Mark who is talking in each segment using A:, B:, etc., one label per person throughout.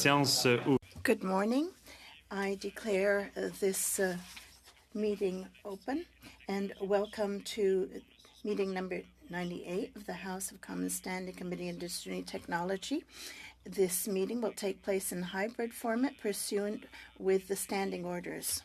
A: séance ouverte.
B: Good morning. I declare this meeting open and welcome to meeting number 98 of the House of Commons Standing Committee on Industry and Technology. This meeting will take place in hybrid format pursuant with the standing orders.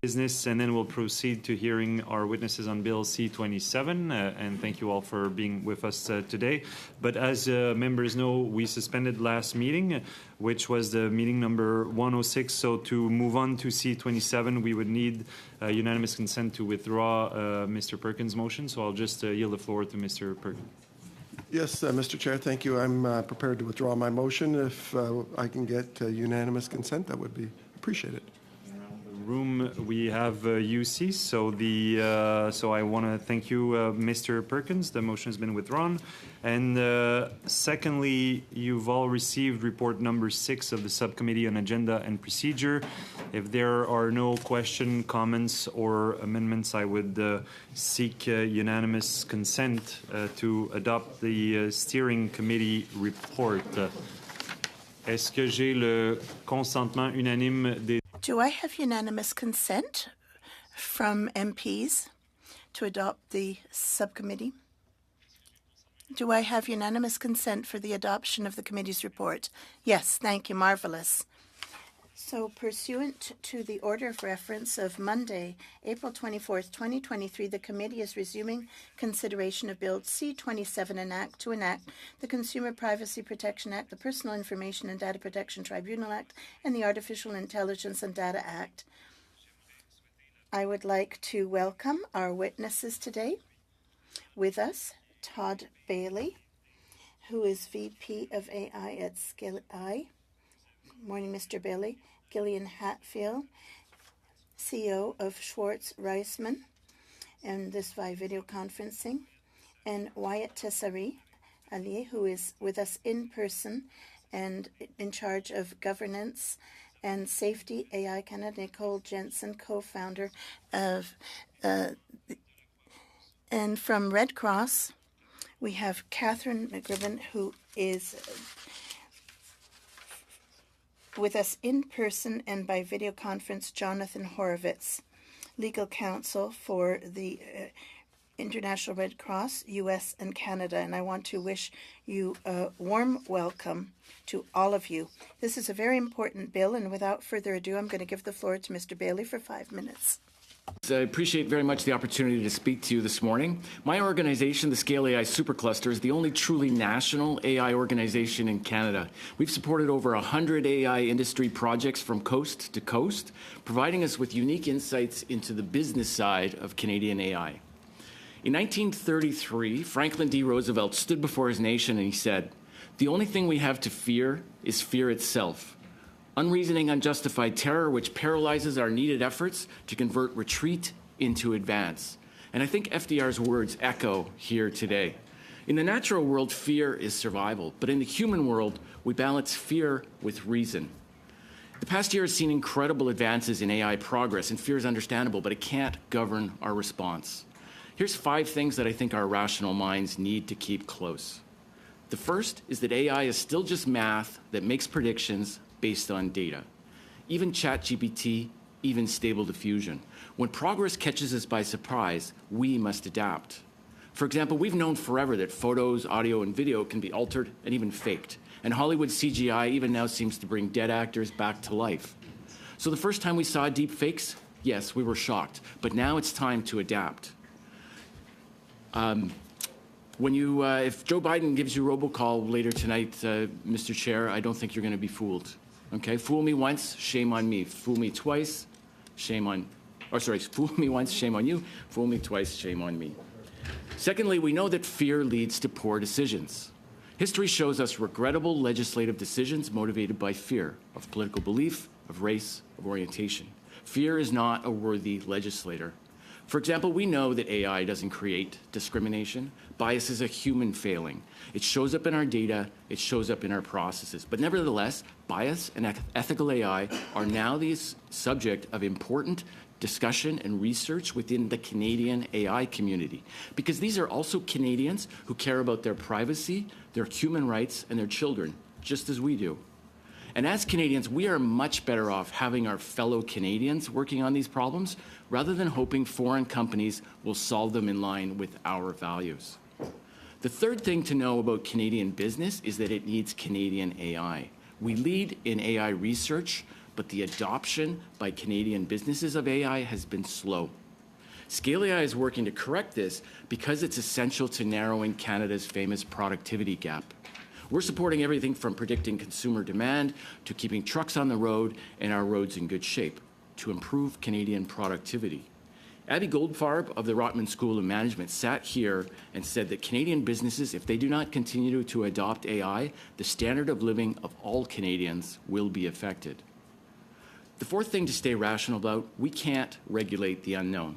A: Business, and then we'll proceed to hearing our witnesses on Bill C-27, and thank you all for being with us today. But as members know, we suspended last meeting, which was the meeting number 106, so to move on to C-27, we would need unanimous consent to withdraw Mr. Perkins' motion, so I'll just yield the floor to Mr. Perkins.
C: Yes, Mr. Chair, thank you. I'm prepared to withdraw my motion. If I can get unanimous consent, that would be appreciated.
A: Room we have UC, so I want to thank you, Mr. Perkins. The motion has been withdrawn, and secondly, you've all received report number 6 of the subcommittee on agenda and procedure. If there are no questions, comments, or amendments, I would seek unanimous consent to adopt the steering committee report. Est-ce que j'ai le consentement unanime des
B: Do I have unanimous consent from MPs to adopt the subcommittee? Do I have unanimous consent for the adoption of the committee's report? Yes, thank you. Marvelous. So pursuant to the order of reference of Monday, April 24th, 2023, the committee is resuming consideration of Bill C-27, an act to enact the Consumer Privacy Protection Act, the Personal Information and Data Protection Tribunal Act, and the Artificial Intelligence and Data Act. I would like to welcome our witnesses today. With us, Todd Bailey, who is VP of AI at Skilli. Good morning, Mr. Bailey. Gillian Hatfield, CEO of Schwartz Reisman, and this via video conferencing, and Wyatt Tessari Ali, who is with us in person and in charge of governance and safety, AI Canada, Nicole Jensen, co-founder of, and from Red Cross, we have Catherine McGriven, who is with us in person and by video conference, Jonathan Horowitz, legal counsel for the International Red Cross, U.S. and Canada. And I want to wish you a warm welcome to all of you. This is a very important bill, and without further ado, I'm going to give the floor to Mr. Bailey for 5 minutes.
D: I appreciate very much the opportunity to speak to you this morning. My organization, the Scale AI Supercluster, is the only truly national AI organization in Canada. We've supported over 100 AI industry projects from coast to coast, providing us with unique insights into the business side of Canadian AI. In 1933, Franklin D. Roosevelt stood before his nation and he said, "The only thing we have to fear is fear itself. Unreasoning, unjustified terror which paralyzes our needed efforts to convert retreat into advance." And I think FDR's words echo here today. In the natural world, fear is survival, but in the human world, we balance fear with reason. The past year has seen incredible advances in AI progress, and fear is understandable, but it can't govern our response. Here's 5 things that I think our rational minds need to keep close. The first is that AI is still just math that makes predictions based on data. Even ChatGPT, even Stable Diffusion. When progress catches us by surprise, we must adapt. For example, we've known forever that photos, audio, and video can be altered and even faked. And Hollywood CGI even now seems to bring dead actors back to life. So the first time we saw deep fakes, yes, we were shocked. But now it's time to adapt. If Joe Biden gives you robocall later tonight, Mr. Chair, I don't think you're going to be fooled. Okay, fool me once, shame on me. Fool me twice, fool me once, shame on you. Fool me twice, shame on me. Secondly, we know that fear leads to poor decisions. History shows us regrettable legislative decisions motivated by fear of political belief, of race, of orientation. Fear is not a worthy legislator. For example, we know that AI doesn't create discrimination. Bias is a human failing. It shows up in our data, it shows up in our processes. But nevertheless, bias and ethical AI are now the subject of important discussion and research within the Canadian AI community, because these are also Canadians who care about their privacy, their human rights, and their children, just as we do. And as Canadians, we are much better off having our fellow Canadians working on these problems rather than hoping foreign companies will solve them in line with our values. The third thing to know about Canadian business is that it needs Canadian AI. We lead in AI research, but the adoption by Canadian businesses of AI has been slow. Scale AI is working to correct this because it's essential to narrowing Canada's famous productivity gap. We're supporting everything from predicting consumer demand to keeping trucks on the road and our roads in good shape to improve Canadian productivity. Abby Goldfarb of the Rotman School of Management sat here and said that Canadian businesses, if they do not continue to adopt AI, the standard of living of all Canadians will be affected. The fourth thing to stay rational about, we can't regulate the unknown.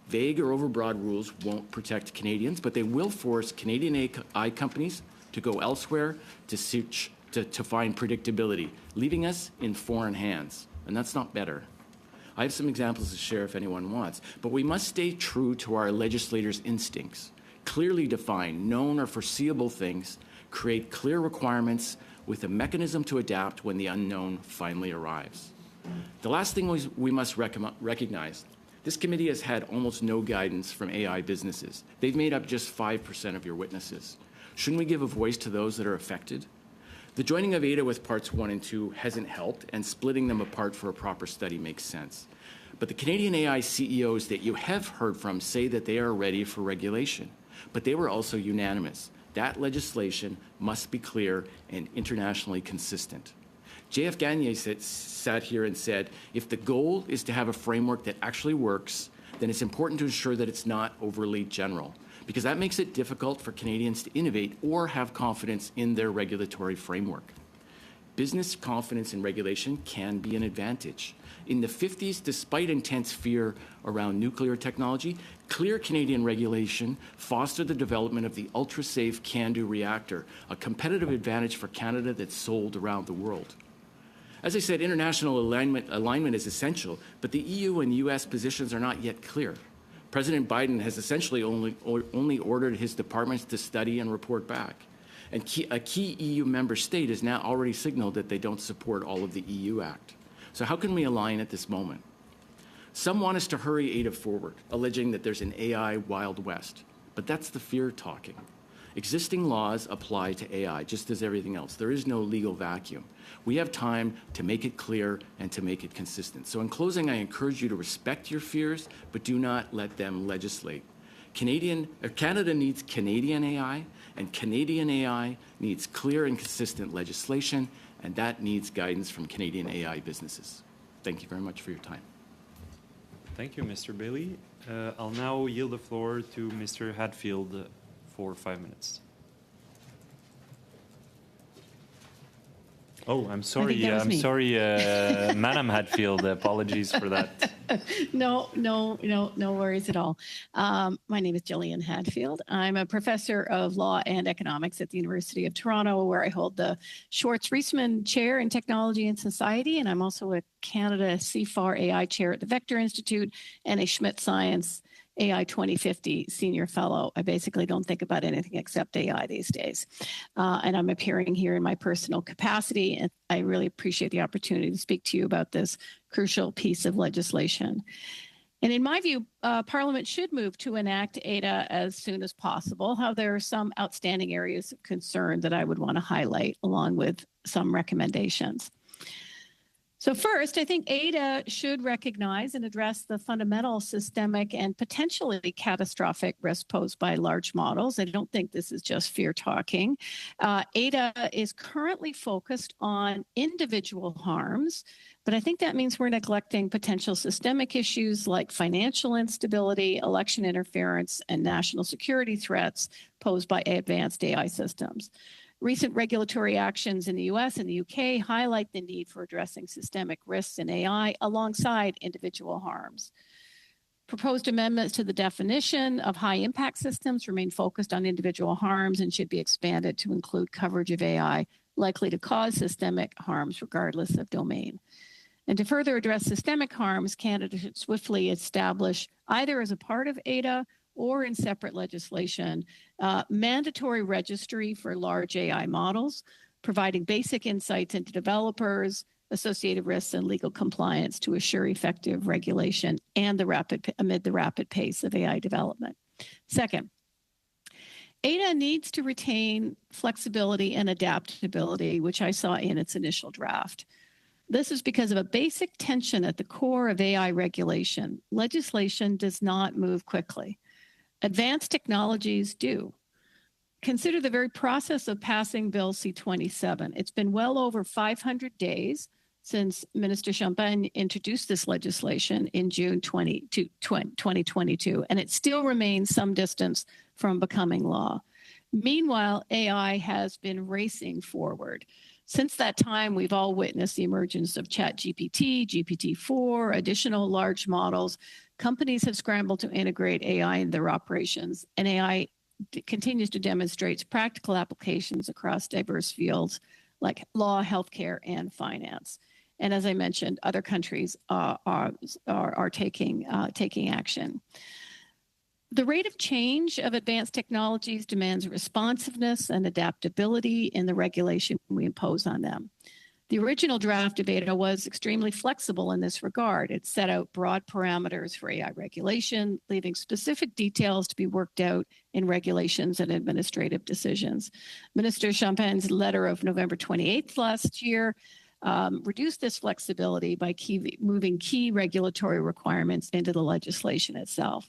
D: Vague or overbroad rules won't protect Canadians, but they will force Canadian AI companies to go elsewhere to find predictability, leaving us in foreign hands. And that's not better. I have some examples to share if anyone wants, but we must stay true to our legislators' instincts. Clearly define known or foreseeable things, create clear requirements with a mechanism to adapt when the unknown finally arrives. The last thing we must recognize, this committee has had almost no guidance from AI businesses. They've made up just 5% of your witnesses. Shouldn't we give a voice to those that are affected? The joining of ADA with parts 1 and 2 hasn't helped, and splitting them apart for a proper study makes sense. But the Canadian AI CEOs that you have heard from say that they are ready for regulation, but they were also unanimous. That legislation must be clear and internationally consistent. JF Gagné sat here and said, if the goal is to have a framework that actually works, then it's important to ensure that it's not overly general, because that makes it difficult for Canadians to innovate or have confidence in their regulatory framework. Business confidence in regulation can be an advantage. In the 50s, despite intense fear around nuclear technology, clear Canadian regulation fostered the development of the ultra-safe CANDU reactor, a competitive advantage for Canada that's sold around the world. As I said, international alignment is essential, but the EU and US positions are not yet clear. President Biden has essentially only ordered his departments to study and report back. And a key EU member state has now already signaled that they don't support all of the EU Act. So how can we align at this moment? Some want us to hurry ADA forward, alleging that there's an AI Wild West. But that's the fear talking. Existing laws apply to AI, just as everything else. There is no legal vacuum. We have time to make it clear and to make it consistent. So in closing, I encourage you to respect your fears, but do not let them legislate. Canada needs Canadian AI, and Canadian AI needs clear and consistent legislation, and that needs guidance from Canadian AI businesses. Thank you very much for your time.
A: Thank you, Mr. Bailey. I'll now yield the floor to Mr. Hadfield for 5 minutes. Oh, I'm sorry. Madam Hadfield. Apologies for that.
E: No worries at all. My name is Jillian Hadfield. I'm a professor of law and economics at the University of Toronto, where I hold the Schwartz-Reisman Chair in Technology and Society, and I'm also a Canada CFAR AI Chair at the Vector Institute and a Schmidt Science AI 2050 Senior Fellow. I basically don't think about anything except AI these days. And I'm appearing here in my personal capacity, and I really appreciate the opportunity to speak to you about this crucial piece of legislation. And in my view, Parliament should move to enact ADA as soon as possible. However, there are some outstanding areas of concern that I would want to highlight, along with some recommendations. So first, I think ADA should recognize and address the fundamental systemic and potentially catastrophic risk posed by large models. I don't think this is just fear talking. ADA is currently focused on individual harms, but I think that means we're neglecting potential systemic issues like financial instability, election interference, and national security threats posed by advanced AI systems. Recent regulatory actions in the US and the UK highlight the need for addressing systemic risks in AI alongside individual harms. Proposed amendments to the definition of high-impact systems remain focused on individual harms and should be expanded to include coverage of AI likely to cause systemic harms regardless of domain. And to further address systemic harms, Canada should swiftly establish, either as a part of ADA or in separate legislation, mandatory registry for large AI models, providing basic insights into developers, associated risks, and legal compliance to assure effective regulation and amid the rapid pace of AI development. Second, Ada needs to retain flexibility and adaptability, which I saw in its initial draft. This is because of a basic tension at the core of AI regulation. Legislation does not move quickly. Advanced technologies do. Consider the very process of passing Bill C-27. It's been well over 500 days since Minister Champagne introduced this legislation in June 2022, and it still remains some distance from becoming law. Meanwhile, AI has been racing forward. Since that time, we've all witnessed the emergence of ChatGPT, GPT-4, additional large models. Companies have scrambled to integrate AI in their operations, and AI continues to demonstrate practical applications across diverse fields like law, healthcare, and finance. And as I mentioned, other countries are taking action. The rate of change of advanced technologies demands responsiveness and adaptability in the regulation we impose on them. The original draft of Ada was extremely flexible in this regard. It set out broad parameters for AI regulation, leaving specific details to be worked out in regulations and administrative decisions. Minister Champagne's letter of November 28th last year reduced this flexibility by moving key regulatory requirements into the legislation itself.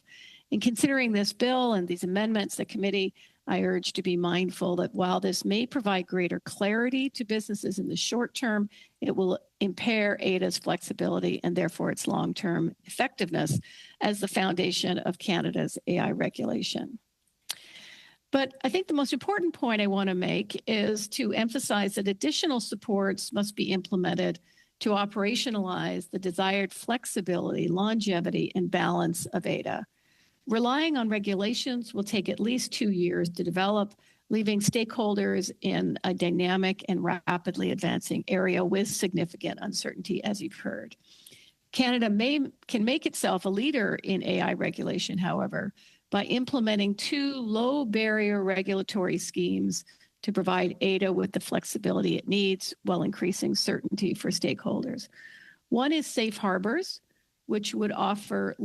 E: In considering this bill and these amendments, the committee, I urge to be mindful that while this may provide greater clarity to businesses in the short term, it will impair Ada's flexibility and therefore its long-term effectiveness as the foundation of Canada's AI regulation. But I think the most important point I want to make is to emphasize that additional supports must be implemented to operationalize the desired flexibility, longevity, and balance of Ada. Relying on regulations will take at least 2 years to develop, leaving stakeholders in a dynamic and rapidly advancing area with significant uncertainty, as you've heard. Canada can make itself a leader in AI regulation, however, by implementing 2 low-barrier regulatory schemes to provide Ada with the flexibility it needs while increasing certainty for stakeholders. One is safe harbors, which would offer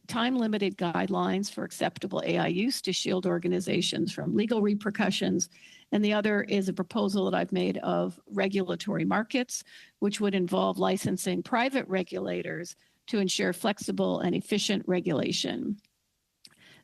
E: time-limited guidelines for acceptable AI use to shield organizations from legal repercussions. And the other is a proposal that I've made of regulatory markets, which would involve licensing private regulators to ensure flexible and efficient regulation.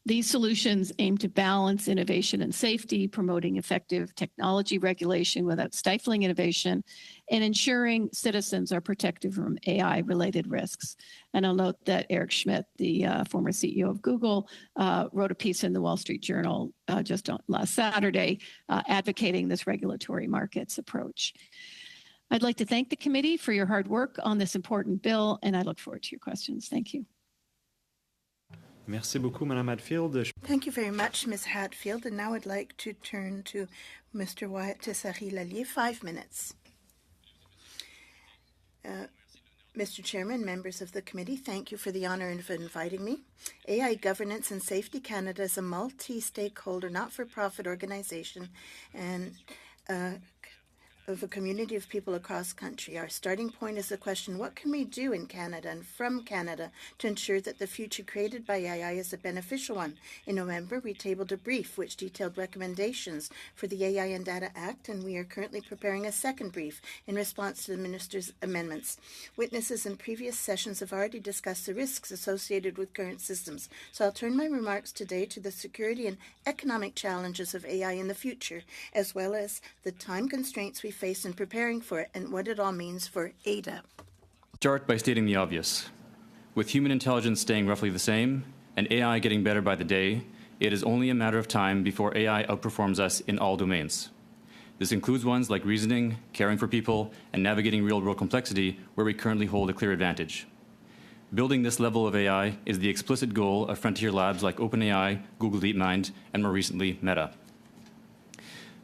E: These solutions aim to balance innovation and safety, promoting effective technology regulation without stifling innovation, and ensuring citizens are protected from AI-related risks. And I'll note that Eric Schmidt, the former CEO of Google, wrote a piece in the Wall Street Journal just last Saturday advocating this regulatory markets approach. I'd like to thank the committee for your hard work on this important bill, and I look forward to your questions. Thank you.
A: Merci beaucoup, Madame Hatfield.
B: Thank you very much, Ms. Hatfield. And now I'd like to turn to Mr. Wyatt Tessari-Lallier, 5 minutes. Mr. Chairman, members of the committee, thank you for the honour of inviting me. AI Governance and Safety Canada is a multi-stakeholder, not-for-profit organization and of a community of people across country. Our starting point is the question, what can we do in Canada and from Canada to ensure that the future created by AI is a beneficial one? In November, we tabled a brief which detailed recommendations for the AI and Data Act, and we are currently preparing a second brief in response to the Minister's amendments. Witnesses in previous sessions have already discussed the risks associated with current systems, so I'll turn my remarks today to the security and economic challenges of AI in the future, as well as the time constraints we face in preparing for it and what it all means for Ada.
F: Start by stating the obvious. With human intelligence staying roughly the same and AI getting better by the day, it is only a matter of time before AI outperforms us in all domains. This includes ones like reasoning, caring for people, and navigating real-world complexity where we currently hold a clear advantage. Building this level of AI is the explicit goal of frontier labs like OpenAI, Google DeepMind, and more recently, Meta.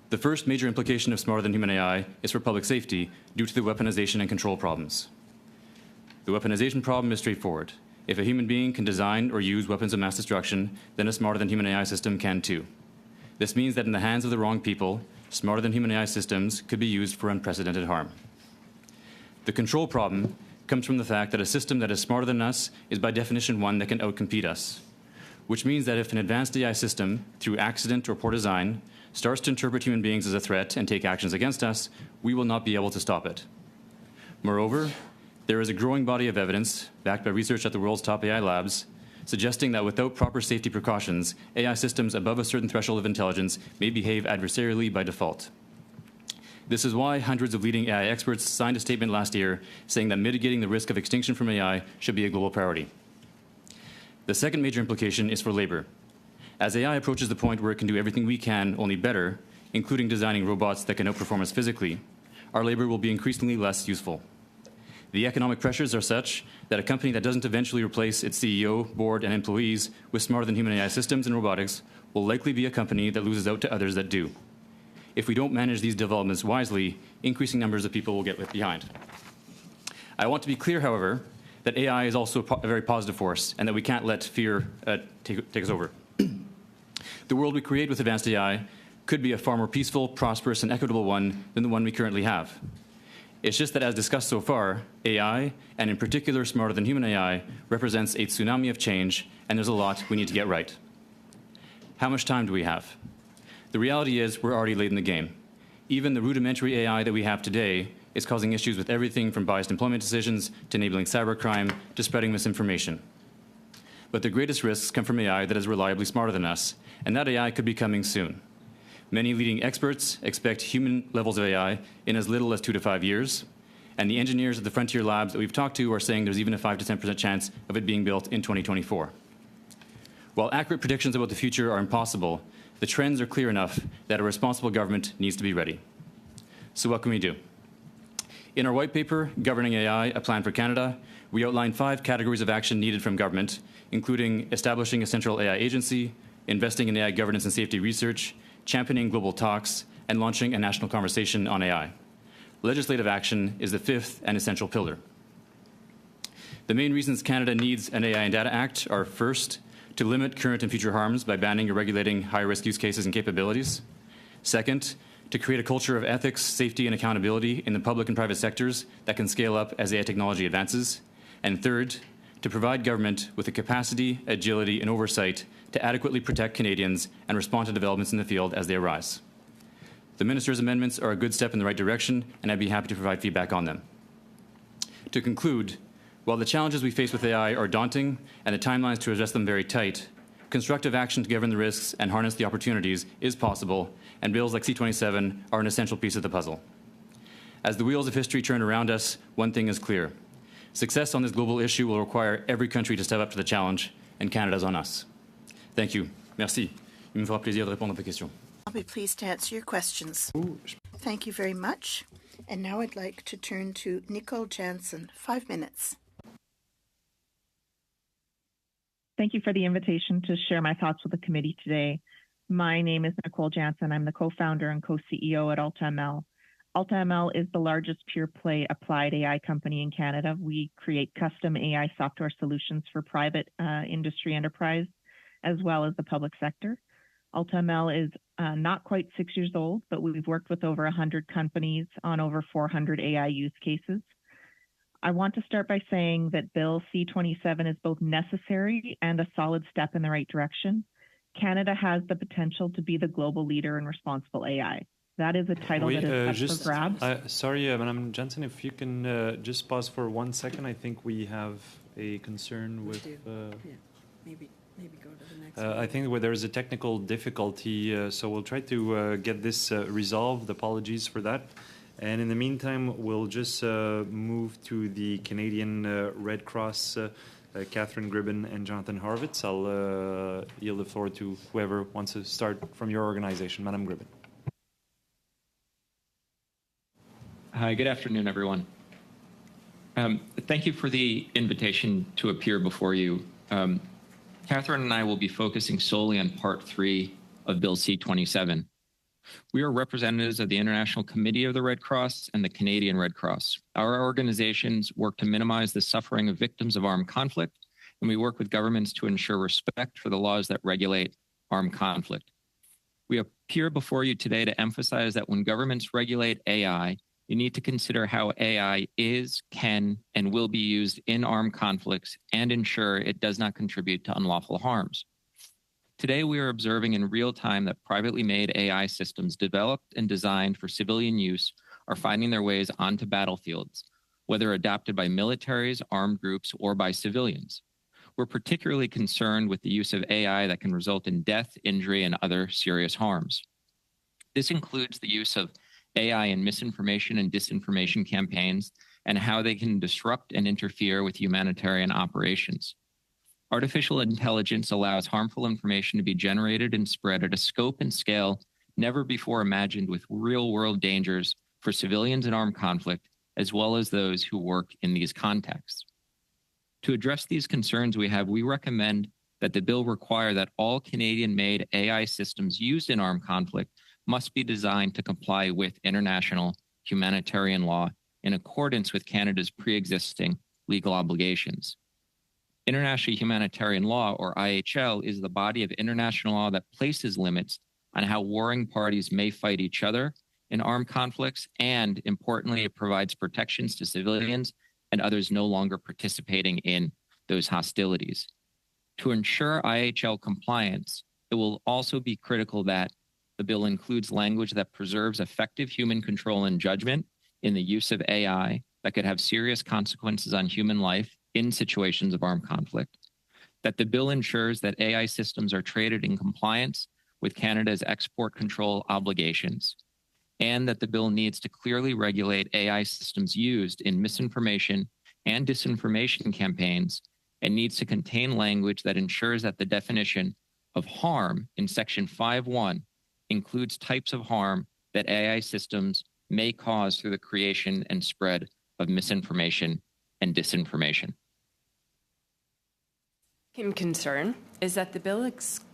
F: The first major implication of smarter-than-human AI is for public safety due to the weaponization and control problems. The weaponization problem is straightforward. If a human being can design or use weapons of mass destruction, then a smarter-than-human AI system can too. This means that in the hands of the wrong people, smarter than human AI systems could be used for unprecedented harm. The control problem comes from the fact that a system that is smarter than us is by definition one that can outcompete us, which means that if an advanced AI system, through accident or poor design, starts to interpret human beings as a threat and take actions against us, we will not be able to stop it. Moreover, there is a growing body of evidence, backed by research at the world's top AI labs, suggesting that without proper safety precautions, AI systems above a certain threshold of intelligence may behave adversarially by default. This is why hundreds of leading AI experts signed a statement last year saying that mitigating the risk of extinction from AI should be a global priority. The second major implication is for labor. As AI approaches the point where it can do everything we can, only better, including designing robots that can outperform us physically, our labor will be increasingly less useful. The economic pressures are such that a company that doesn't eventually replace its CEO, board, and employees with smarter than human AI systems and robotics will likely be a company that loses out to others that do. If we don't manage these developments wisely, increasing numbers of people will get left behind. I want to be clear, however, that AI is also a very positive force and that we can't let fear take us over. The world we create with advanced AI could be a far more peaceful, prosperous, and equitable one than the one we currently have. It's just that, as discussed so far, AI, and in particular smarter than human AI, represents a tsunami of change, and there's a lot we need to get right. How much time do we have? The reality is we're already late in the game. Even the rudimentary AI that we have today is causing issues with everything from biased employment decisions to enabling cybercrime to spreading misinformation. But the greatest risks come from AI that is reliably smarter than us, and that AI could be coming soon. Many leading experts expect human levels of AI in as little as 2 to 5 years, and the engineers at the frontier labs that we've talked to are saying there's even a 5 to 10% chance of it being built in 2024. While accurate predictions about the future are impossible, the trends are clear enough that a responsible government needs to be ready. So what can we do? In our white paper, Governing AI, A Plan for Canada, we outline 5 categories of action needed from government, including establishing a central AI agency, investing in AI governance and safety research, championing global talks, and launching a national conversation on AI. Legislative action is the 5th and essential pillar. The main reasons Canada needs an AI and Data Act are, first, to limit current and future harms by banning or regulating high-risk use cases and capabilities. Second, to create a culture of ethics, safety, and accountability in the public and private sectors that can scale up as AI technology advances. And third, to provide government with the capacity, agility, and oversight to adequately protect Canadians and respond to developments in the field as they arise. The Minister's amendments are a good step in the right direction, and I'd be happy to provide feedback on them. To conclude, while the challenges we face with AI are daunting and the timelines to address them very tight, constructive action to govern the risks and harness the opportunities is possible, and bills like C-27 are an essential piece of the puzzle. As the wheels of history turn around us, one thing is clear. Success on this global issue will require every country to step up to the challenge, and Canada's on us. Thank you. Merci. Il me fera plaisir de répondre à vos questions.
B: I'll be pleased to answer your questions. Thank you very much. And now I'd like to turn to Nicole Jansen. 5 minutes.
G: Thank you for the invitation to share my thoughts with the committee today. My name is Nicole Jansen. I'm the co-founder and co-CEO at AltaML. AltaML is the largest pure-play applied AI company in Canada. We create custom AI software solutions for private industry enterprise, as well as the public sector. AltaML is not quite 6 years old, but we've worked with over 100 companies on over 400 AI use cases. I want to start by saying that Bill C-27 is both necessary and a solid step in the right direction. Canada has the potential to be the global leader in responsible AI. That is a title that is up for grabs.
A: Sorry, Madam Jensen, if you can just pause for 1 second. I think we have a concern with...
H: Maybe go to the next
A: I think there is a technical difficulty, so we'll try to get this resolved. Apologies for that. And in the meantime, we'll just move to the Canadian Red Cross, Catherine Gribben and Jonathan Horowitz. I'll yield the floor to whoever wants to start from your organization. Madam Gribben.
I: Hi, good afternoon, everyone. Thank you for the invitation to appear before you. Catherine and I will be focusing solely on Part 3 of Bill C-27. We are representatives of the International Committee of the Red Cross and the Canadian Red Cross. Our organizations work to minimize the suffering of victims of armed conflict, and we work with governments to ensure respect for the laws that regulate armed conflict. We appear before you today to emphasize that when governments regulate AI, you need to consider how AI is, can, and will be used in armed conflicts and ensure it does not contribute to unlawful harms. Today, we are observing in real time that privately made AI systems developed and designed for civilian use are finding their ways onto battlefields, whether adopted by militaries, armed groups, or by civilians. We're particularly concerned with the use of AI that can result in death, injury, and other serious harms. This includes the use of AI in misinformation and disinformation campaigns and how they can disrupt and interfere with humanitarian operations. Artificial intelligence allows harmful information to be generated and spread at a scope and scale never before imagined, with real-world dangers for civilians in armed conflict, as well as those who work in these contexts. To address these concerns we recommend that the bill require that all Canadian-made AI systems used in armed conflict must be designed to comply with international humanitarian law in accordance with Canada's pre-existing legal obligations. International humanitarian law, or IHL, is the body of international law that places limits on how warring parties may fight each other in armed conflicts, and importantly, it provides protections to civilians and others no longer participating in those hostilities. To ensure IHL compliance, it will also be critical that the bill includes language that preserves effective human control and judgment in the use of AI that could have serious consequences on human life in situations of armed conflict, that the bill ensures that AI systems are traded in compliance with Canada's export control obligations, and that the bill needs to clearly regulate AI systems used in misinformation and disinformation campaigns, and needs to contain language that ensures that the definition of harm in Section 5.1 includes types of harm that AI systems may cause through the creation and spread of misinformation and disinformation.
J: Concern is that the bill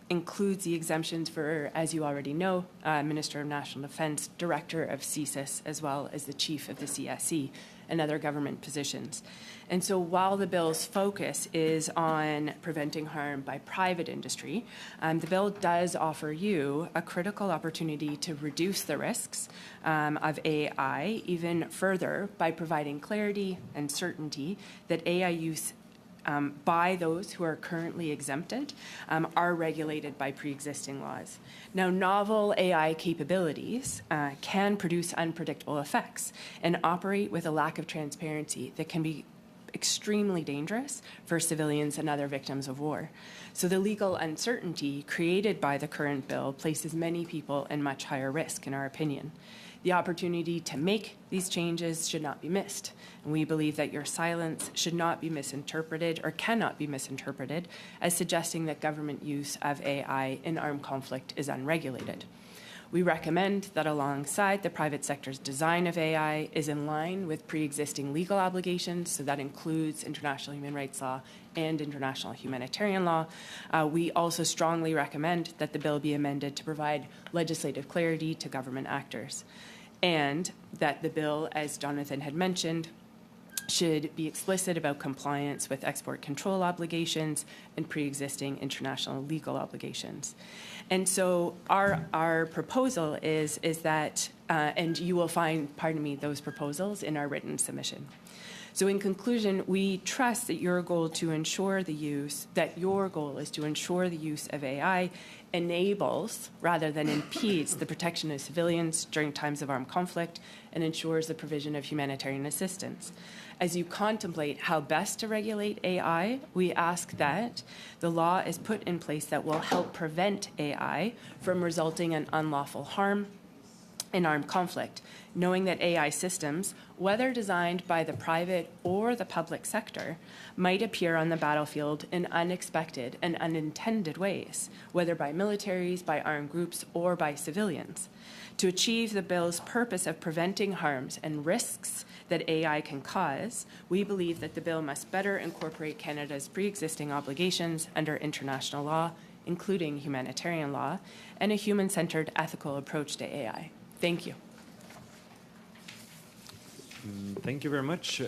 J: includes the exemptions for, as you already know, Minister of National Defence, Director of CSIS, as well as the Chief of the CSE and other government positions. And so while the bill's focus is on preventing harm by private industry, the bill does offer you a critical opportunity to reduce the risks of AI even further by providing clarity and certainty that AI use by those who are currently exempted are regulated by pre-existing laws. Now, novel AI capabilities can produce unpredictable effects and operate with a lack of transparency that can be extremely dangerous for civilians and other victims of war. So the legal uncertainty created by the current bill places many people in much higher risk, in our opinion. The opportunity to make these changes should not be missed. And we believe that your silence should not be misinterpreted or cannot be misinterpreted as suggesting that government use of AI in armed conflict is unregulated. We recommend that alongside the private sector's design of AI is in line with pre-existing legal obligations, so that includes international human rights law and international humanitarian law. We also strongly recommend that the bill be amended to provide legislative clarity to government actors, and that the bill, as Jonathan had mentioned, should be explicit about compliance with export control obligations and pre-existing international legal obligations. And so our proposal is that, and you will find, those proposals in our written submission. So in conclusion, we trust that your goal is to ensure the use of AI enables rather than impedes the protection of civilians during times of armed conflict and ensures the provision of humanitarian assistance. As you contemplate how best to regulate AI, we ask that the law is put in place that will help prevent AI from resulting in unlawful harm in armed conflict, knowing that AI systems, whether designed by the private or the public sector, might appear on the battlefield in unexpected and unintended ways, whether by militaries, by armed groups, or by civilians. To achieve the bill's purpose of preventing harms and risks that AI can cause, we believe that the bill must better incorporate Canada's pre-existing obligations under international law, including humanitarian law, and a human-centered ethical approach to AI. Thank you.
A: Thank you very much.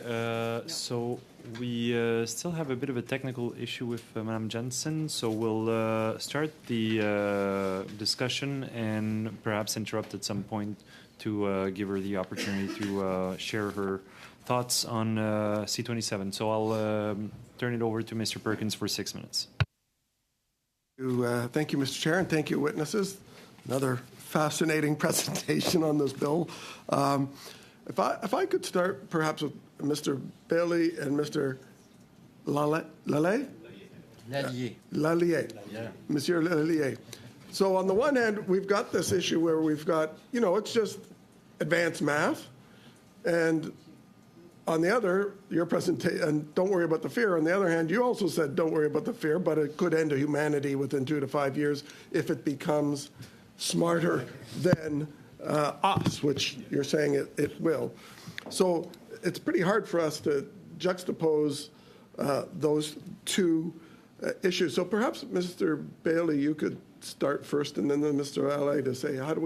A: So we still have a bit of a technical issue with Madame Jensen, so we'll start the discussion and perhaps interrupt at some point to give her the opportunity to share her thoughts on C27. So I'll turn it over to Mr. Perkins for 6 minutes.
C: Thank you, Mr. Chair, and thank you, witnesses. Another fascinating presentation on this bill. If I could start perhaps with Mr. Bailey and Mr. Lallier. Yeah. Monsieur Lallier. So on the one hand, we've got this issue where we've got, it's just advanced math. And on the other, your presentation, and don't worry about the fear. On the other hand, you also said don't worry about the fear, but it could end humanity within 2 to 5 years if it becomes smarter than us, which you're saying it will. So it's pretty hard for us to juxtapose those two issues. So perhaps, Mr. Bailey, you could start first, and then Mr. Lallier to say how do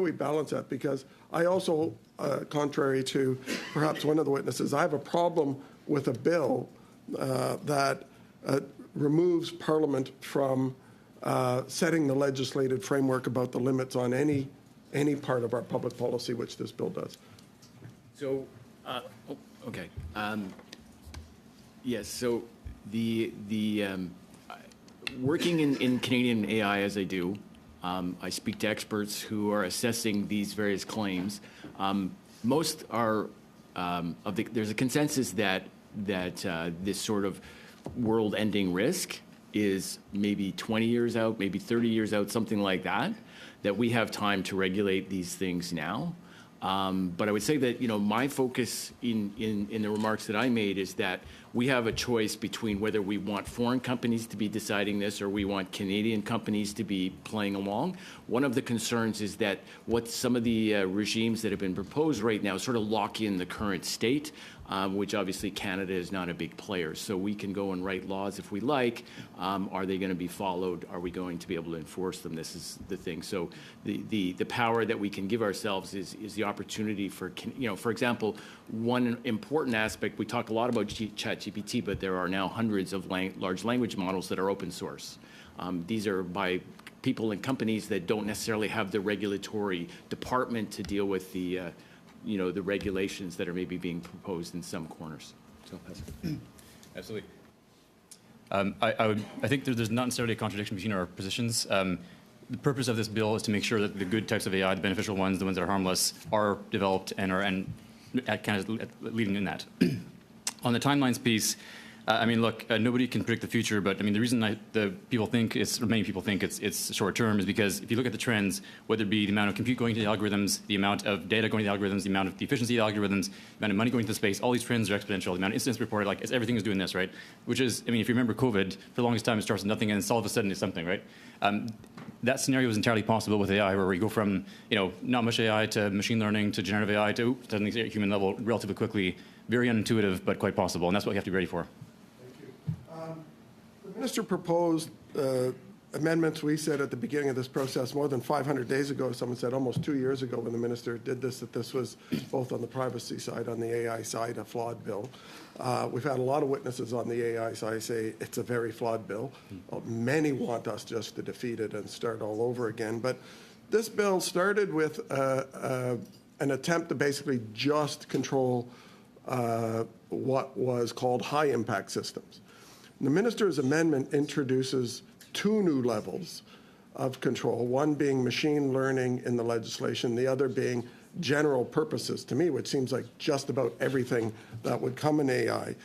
C: we balance that? Because I also, contrary to perhaps one of the witnesses, I have a problem with a bill that removes Parliament from setting the legislative framework about the limits on any part of our public policy, which this bill does.
D: So, okay. Yes. So the working in Canadian AI as I do, I speak to experts who are assessing these various claims. Most are there's a consensus that this sort of world-ending risk is maybe 20 years out, maybe 30 years out, something like that. That we have time to regulate these things now. But I would say that my focus in the remarks that I made is that we have a choice between whether we want foreign companies to be deciding this or we want Canadian companies to be playing along. One of the concerns is that what some of the regimes that have been proposed right now sort of lock in the current state, which obviously Canada is not a big player. So we can go and write laws if we like. Are they going to be followed? Are we going to be able to enforce them? This is the thing. So the power that we can give ourselves is the opportunity for, for example, one important aspect, we talk a lot about ChatGPT, but there are now hundreds of large language models that are open source. These are by people and companies that don't necessarily have the regulatory department to deal with the the regulations that are maybe being proposed in some corners. So,
F: absolutely. I think there's not necessarily a contradiction between our positions. The purpose of this bill is to make sure that the good types of AI, the beneficial ones, the ones that are harmless, are developed and are kind of leading in that. On the timelines piece, look, nobody can predict the future, but the reason many people think it's short term is because if you look at the trends, whether it be the amount of compute going to the algorithms, the amount of data going to the algorithms, the amount of the efficiency of the algorithms, the amount of money going to space, all these trends are exponential. The amount of incidents reported, everything is doing this, right? Which is, if you remember COVID, for the longest time it starts with nothing and all of a sudden it's something, right? That scenario is entirely possible with AI, where we go from not much AI to machine learning to generative AI to suddenly at human level relatively quickly. Very unintuitive, but quite possible, and that's what we have to be ready for.
C: The minister proposed amendments, we said at the beginning of this process, more than 500 days ago. Someone said almost 2 years ago when the minister did this, that this was both on the privacy side, on the AI side, a flawed bill. We've had a lot of witnesses on the AI side say it's a very flawed bill. Many want us just to defeat it and start all over again. But this bill started with an attempt to basically just control what was called high-impact systems. The minister's amendment introduces 2 new levels of control, one being machine learning in the legislation, the other being general purposes, to me, which seems like just about everything that would come in AI,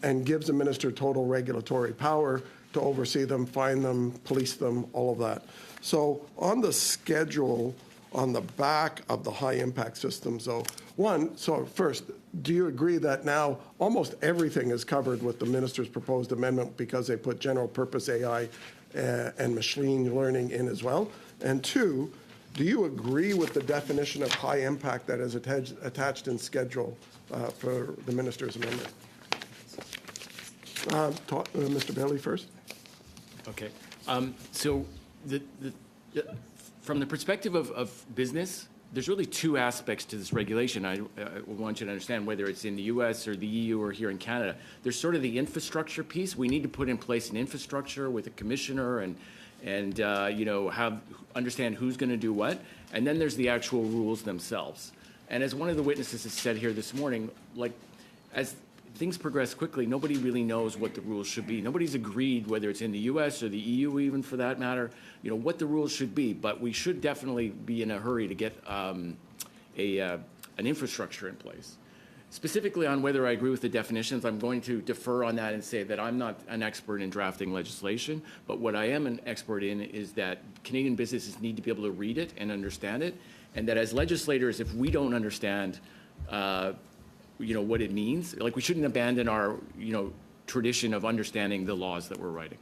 C: and gives the minister total regulatory power to oversee them, fine them, police them, all of that. So on the schedule, on the back of the high-impact systems, though, first, do you agree that now almost everything is covered with the minister's proposed amendment because they put general purpose AI and machine learning in as well? And 2, do you agree with the definition of high impact that is attached in schedule for the minister's amendment? Mr. Bailey first.
D: Okay. So from the perspective of business, there's really two aspects to this regulation. I want you to understand, whether it's in the U.S. or the EU or here in Canada. There's sort of the infrastructure piece. We need to put in place an infrastructure with a commissioner and understand who's going to do what. And then there's the actual rules themselves. And as one of the witnesses has said here this morning, as things progress quickly, nobody really knows what the rules should be. Nobody's agreed, whether it's in the U.S. or the EU even for that matter, what the rules should be. But we should definitely be in a hurry to get an infrastructure in place. Specifically on whether I agree with the definitions, I'm going to defer on that and say that I'm not an expert in drafting legislation, but what I am an expert in is that Canadian businesses need to be able to read it and understand it, and that as legislators, if we don't understand what it means, we shouldn't abandon our tradition of understanding the laws that we're writing.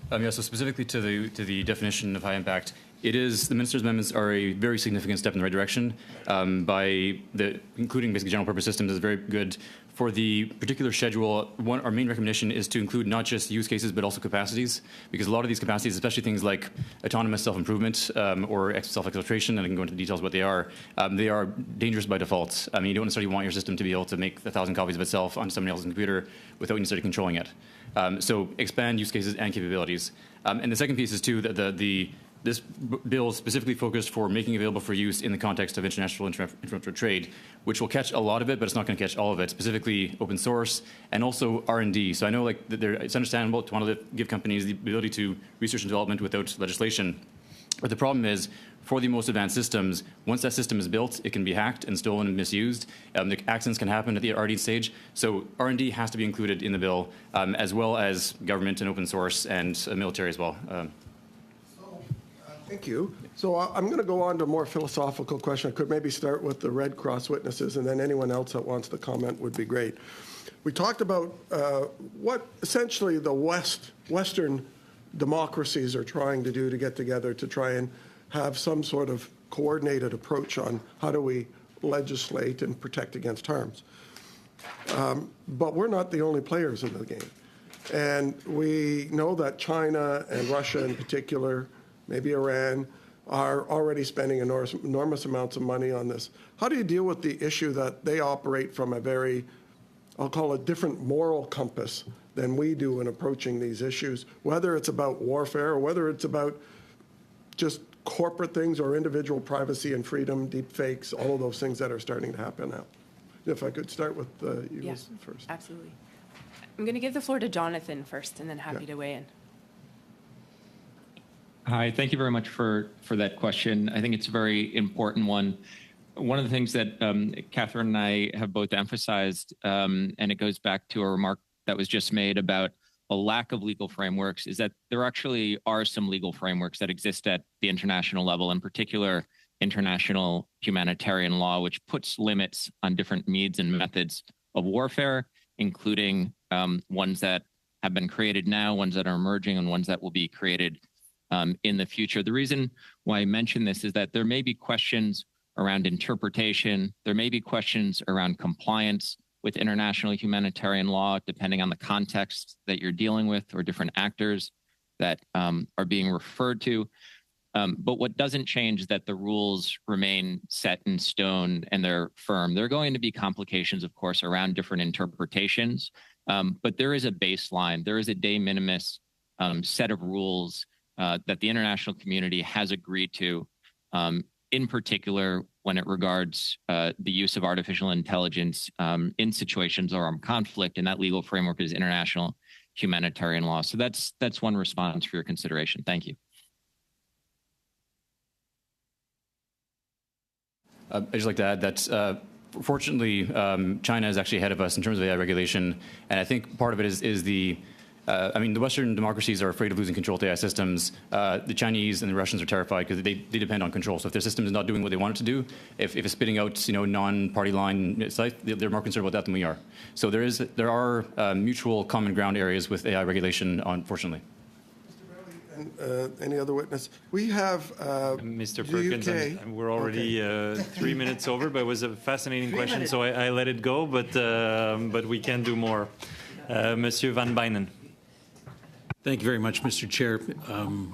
F: So specifically to the definition of high impact, the Minister's amendments are a very significant step in the right direction. Including basically general purpose systems is very good. For the particular schedule, our main recommendation is to include not just use cases but also capacities, because a lot of these capacities, especially things like autonomous self-improvement or self-exfiltration, and I can go into the details of what they are dangerous by default. You don't necessarily want your system to be able to make 1,000 copies of itself on somebody else's computer without necessarily controlling it. So expand use cases and capabilities. And the second piece is too that this bill is specifically focused for making available for use in the context of international trade, which will catch a lot of it, but it's not going to catch all of it, specifically open source and also R&D. So I know it's understandable to want to give companies the ability to research and development without legislation. But the problem is, for the most advanced systems, once that system is built, it can be hacked and stolen and misused. The accidents can happen at the R&D stage. So R&D has to be included in the bill, as well as government and open source and military as well.
C: Thank you. So I'm going to go on to a more philosophical question. I could maybe start with the Red Cross witnesses, and then anyone else that wants to comment would be great. We talked about what essentially the Western democracies are trying to do to get together to try and have some sort of coordinated approach on how do we legislate and protect against harms. But we're not the only players in the game. And we know that China and Russia in particular, maybe Iran, are already spending enormous amounts of money on this. How do you deal with the issue that they operate from a very, I'll call it, different moral compass than we do in approaching these issues, whether it's about warfare or whether it's about just corporate things or individual privacy and freedom, deep fakes, all of those things that are starting to happen now? If I could start with you first.
J: Absolutely. I'm going to give the floor to Jonathan first, and then happy to weigh in.
I: Hi, thank you very much for that question. I think it's a very important one. One of the things that Catherine and I have both emphasized, and it goes back to a remark that was just made about a lack of legal frameworks, is that there actually are some legal frameworks that exist at the international level, in particular international humanitarian law, which puts limits on different means and methods of warfare, including ones that have been created now, ones that are emerging, and ones that will be created in the future. The reason why I mention this is that there may be questions around interpretation. There may be questions around compliance with international humanitarian law, depending on the context that you're dealing with or different actors that are being referred to. But what doesn't change is that the rules remain set in stone and they're firm. There are going to be complications, of course, around different interpretations, but there is a baseline. There is a de minimis set of rules that the international community has agreed to, in particular when it regards the use of artificial intelligence in situations of armed conflict, and that legal framework is international humanitarian law. So that's one response for your consideration. Thank you.
F: I'd just like to add that fortunately, China is actually ahead of us in terms of AI regulation, and I think part of it is the the Western democracies are afraid of losing control to AI systems. The Chinese and the Russians are terrified because they depend on control. So if their system is not doing what they want it to do, if it's spitting out non-party line sites, they're more concerned about that than we are. So there are mutual common ground areas with AI regulation, unfortunately.
C: And any other witness? We have
A: Mr. Perkins, we're already 3 minutes over, but it was a fascinating question, so I let it go, but we can do more. Monsieur Van Bynen.
K: Thank you very much, Mr. Chair.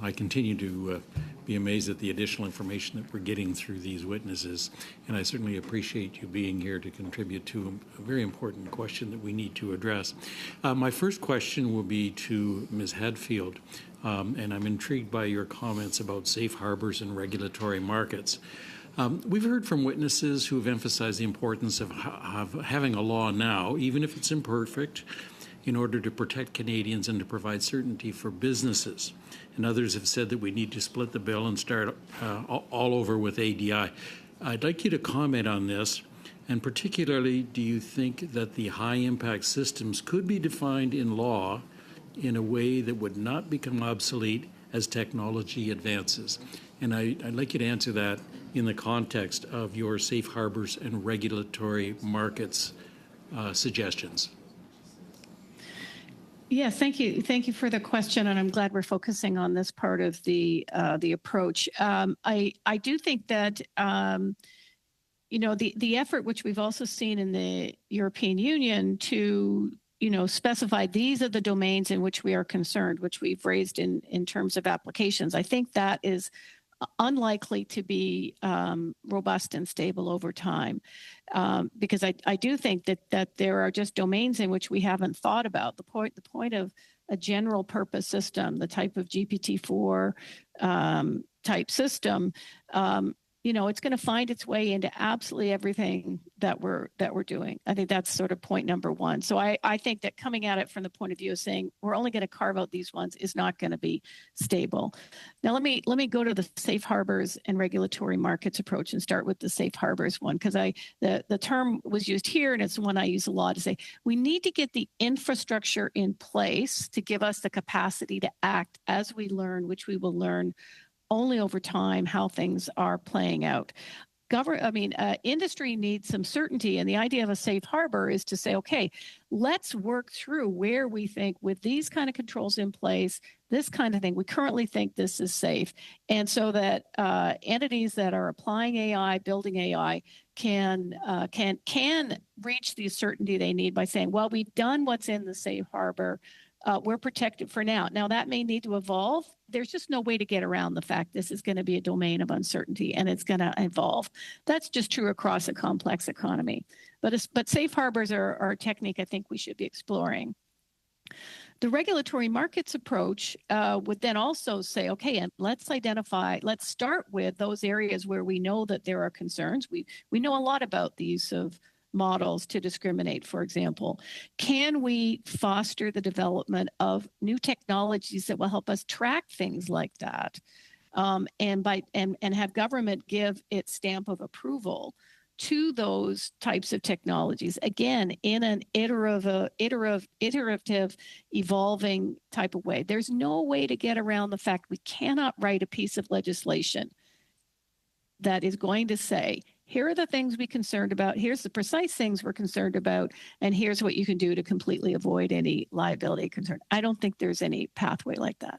K: I continue to be amazed at the additional information that we're getting through these witnesses. And I certainly appreciate you being here to contribute to a very important question that we need to address. My first question will be to Ms. Hadfield, and I'm intrigued by your comments about safe harbors and regulatory markets. We've heard from witnesses who have emphasized the importance of having a law now, even if it's imperfect, in order to protect Canadians and to provide certainty for businesses. And others have said that we need to split the bill and start all over with ADI. I'd like you to comment on this, and particularly, do you think that the high-impact systems could be defined in law in a way that would not become obsolete as technology advances? And I'd like you to answer that in the context of your safe harbors and regulatory markets suggestions.
E: Yeah, thank you. Thank you for the question, and I'm glad we're focusing on this part of the approach. I do think that the effort which we've also seen in the European Union to specify these are the domains in which we are concerned, which we've raised in terms of applications. I think that is unlikely to be robust and stable over time, because I do think that there are just domains in which we haven't thought about. The point of a general purpose system, the type of GPT-4 type system, it's going to find its way into absolutely everything that we're doing. I think that's sort of point number one. So I think that coming at it from the point of view of saying we're only going to carve out these ones is not going to be stable. Now let me go to the safe harbors and regulatory markets approach and start with the safe harbors one, because the term was used here and it's one I use a lot to say we need to get the infrastructure in place to give us the capacity to act as we learn, which we will learn only over time how things are playing out. Industry needs some certainty, and the idea of a safe harbor is to say, okay, let's work through where we think with these kind of controls in place, this kind of thing, we currently think this is safe. And so that entities that are applying AI, building AI, can reach the certainty they need by saying, well, we've done what's in the safe harbor. We're protected for now. Now, that may need to evolve. There's just no way to get around the fact this is going to be a domain of uncertainty, and it's going to evolve. That's just true across a complex economy. But safe harbors are a technique I think we should be exploring. The regulatory markets approach would then also say, okay, and let's start with those areas where we know that there are concerns. We know a lot about the use of models to discriminate, for example. Can we foster the development of new technologies that will help us track things like that, and have government give its stamp of approval to those types of technologies, again, in an iterative, evolving type of way? There's no way to get around the fact we cannot write a piece of legislation that is going to say, here are the things we're concerned about, here's the precise things we're concerned about, and here's what you can do to completely avoid any liability concern. I don't think there's any pathway like that.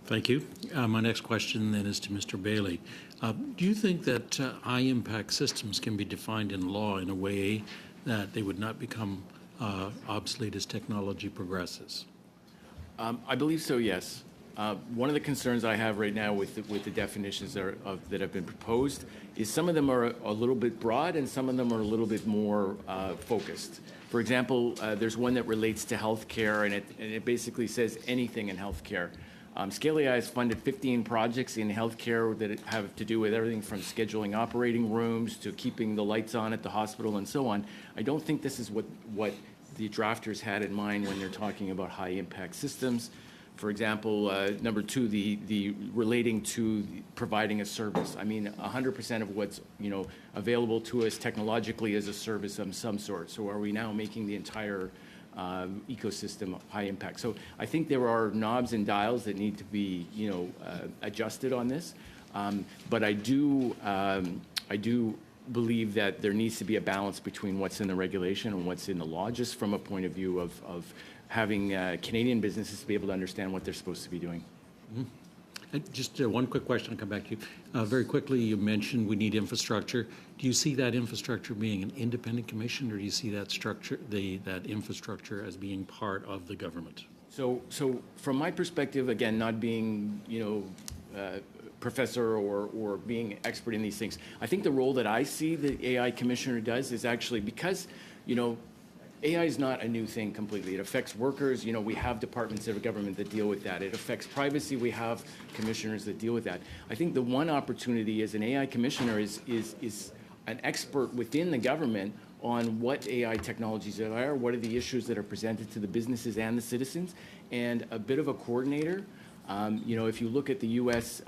K: Thank you. My next question then is to Mr. Bailey. Do you think that high-impact systems can be defined in law in a way that they would not become obsolete as technology progresses?
D: I believe so, yes. One of the concerns I have right now with the definitions that have been proposed is some of them are a little bit broad and some of them are a little bit more focused. For example, there's one that relates to healthcare, and it basically says anything in healthcare. Scale AI has funded 15 projects in healthcare that have to do with everything from scheduling operating rooms to keeping the lights on at the hospital and so on. I don't think this is what the drafters had in mind when they're talking about high-impact systems. For example, number two, the relating to providing a service. I mean, 100% of what's available to us technologically is a service of some sort. So are we now making the entire ecosystem high impact? So I think there are knobs and dials that need to be adjusted on this. But I do believe that there needs to be a balance between what's in the regulation and what's in the law, just from a point of view of having Canadian businesses be able to understand what they're supposed to be doing.
K: Mm-hmm. Just one quick question, I'll come back to you. Very quickly, you mentioned we need infrastructure. Do you see that infrastructure being an independent commission, or do you see that structure, that infrastructure as being part of the government?
D: So from my perspective, again, not being professor or being expert in these things. I think the role that I see the AI commissioner does is actually because, AI is not a new thing completely. It affects workers. We have departments of government that deal with that. It affects privacy. We have commissioners that deal with that. I think the one opportunity as an AI commissioner is an expert within the government on what AI technologies there are, what are the issues that are presented to the businesses and the citizens, and a bit of a coordinator. If you look at the U.S.,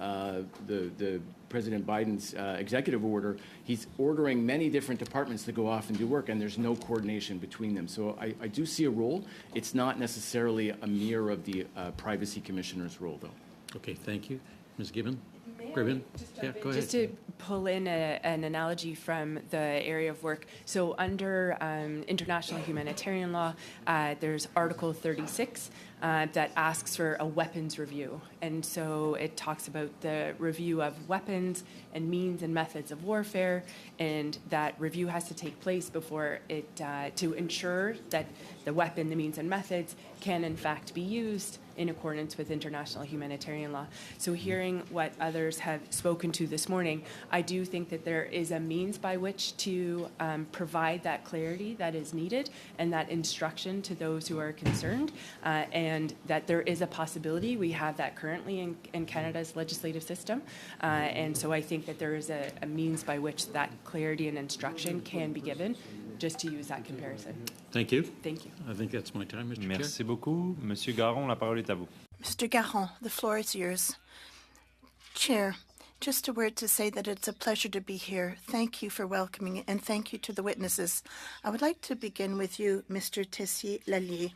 D: the President Biden's executive order, he's ordering many different departments to go off and do work, and there's no coordination between them. So I do see a role. It's not necessarily a mirror of the Privacy Commissioner's role, though.
K: Okay, thank you. Ms. Gibbon? Go ahead.
J: Just to pull in an analogy from the area of work. So under international humanitarian law, there's Article 36 that asks for a weapons review. And so it talks about the review of weapons and means and methods of warfare, and that review has to take place before it, to ensure that the weapon, the means and methods can in fact be used in accordance with international humanitarian law. So hearing what others have spoken to this morning, I do think that there is a means by which to provide that clarity that is needed and that instruction to those who are concerned, and that there is a possibility. We have that currently in Canada's legislative system, and so I think that there is a means by which that clarity and instruction can be given, just to use that comparison.
K: Thank you.
J: Thank you.
K: I think that's my time, Mr. Chair.
A: Merci beaucoup. Monsieur Garon, la parole est à vous.
B: Mr. Garon, the floor is yours. Chair, just a word to say that it's a pleasure to be here. Thank you for welcoming, and thank you to the witnesses. I would like to begin with you, Mr. Tessier-Lallier.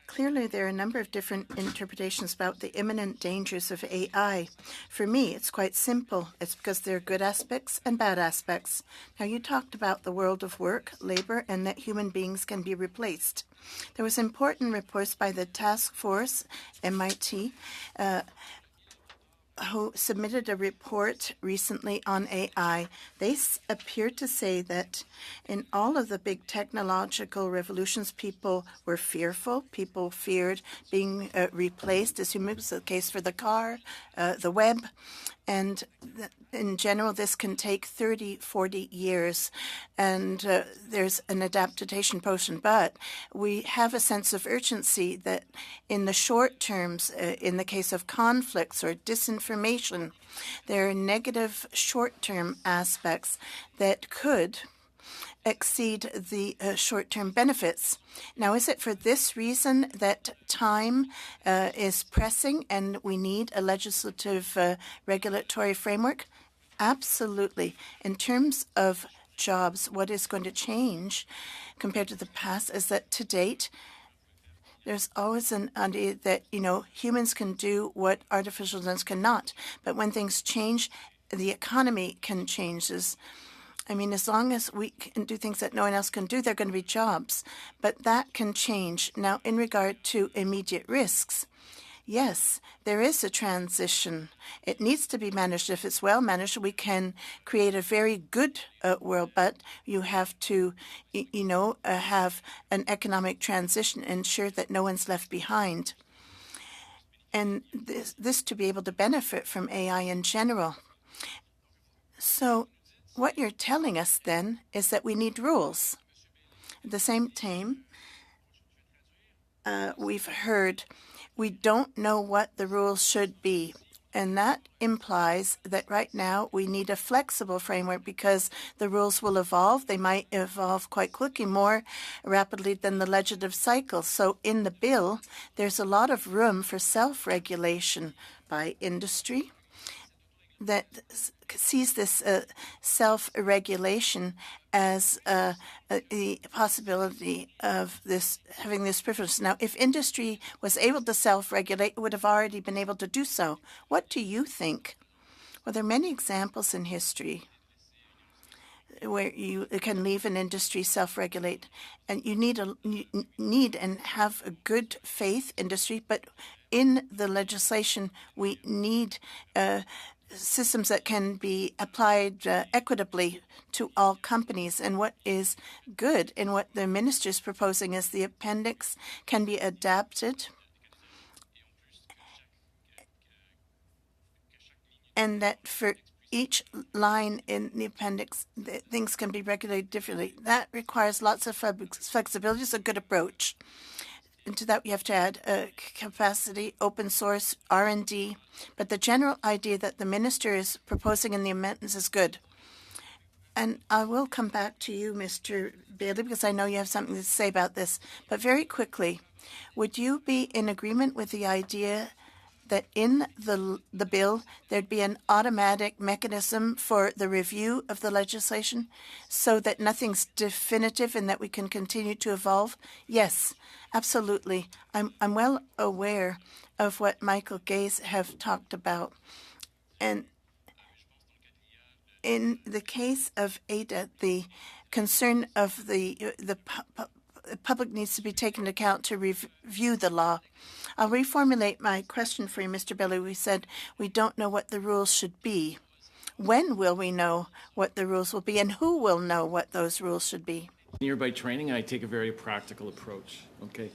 B: Clearly, there are a number of different interpretations about the imminent dangers of AI. For me, it's quite simple. It's because there are good aspects and bad aspects. Now, you talked about the world of work, labor, and that human beings can be replaced. There was important reports by the task force, MIT, who submitted a report recently on AI. They appear to say that in all of the big technological revolutions, people were fearful. People feared being replaced, as was the case for the car, the web. And in general, this can take 30, 40 years, and there's an adaptation potion. But we have a sense of urgency that in the short terms, in the case of conflicts or disinformation, there are negative short-term aspects that could exceed the short-term benefits. Now, is it for this reason that time is pressing and we need a legislative regulatory framework? Absolutely. In terms of jobs, what is going to change compared to the past is that to date, there's always an idea that, humans can do what artificial intelligence cannot. But when things change, the economy can change. As long as we can do things that no one else can do, there are going to be jobs. But that can change. Now, in regard to immediate risks, yes, there is a transition. It needs to be managed. If it's well managed, we can create a very good world. But you have to, have an economic transition, ensure that no one's left behind. And this to be able to benefit from AI in general. So what you're telling us then is that we need rules. At the same time, we've heard we don't know what the rules should be. And that implies that right now we need a flexible framework because the rules will evolve. They might evolve quite quickly, more rapidly than the legislative cycle. So in the bill, there's a lot of room for self-regulation by industry that sees this self-regulation as the possibility of having this privilege. Now, if industry was able to self-regulate, it would have already been able to do so. What do you think? Well, there are many examples in history where you can leave an industry self-regulate, and you need and have a good faith industry, but in the legislation, we need systems that can be applied equitably to all companies. And what is good in what the minister is proposing is the appendix can be adapted and that for each line in the appendix, things can be regulated differently. That requires lots of flexibility. It's a good approach. And to that, we have to add capacity, open source, R&D. But the general idea that the minister is proposing in the amendments is good. And I will come back to you, Mr. Bailey, because I know you have something to say about this. But very quickly, would you be in agreement with the idea that in the bill there'd be an automatic mechanism for the review of the legislation so that nothing's definitive and that we can continue to evolve? Yes, absolutely. I'm well aware of what Michael Gaze have talked about. And in the case of ADA, the concern of the public needs to be taken into account to review the law. I'll reformulate my question for you, Mr. Bailey. We said we don't know what the rules should be. When will we know what the rules will be, and who will know what those rules should be?
D: By training, I take a very practical approach. Okay,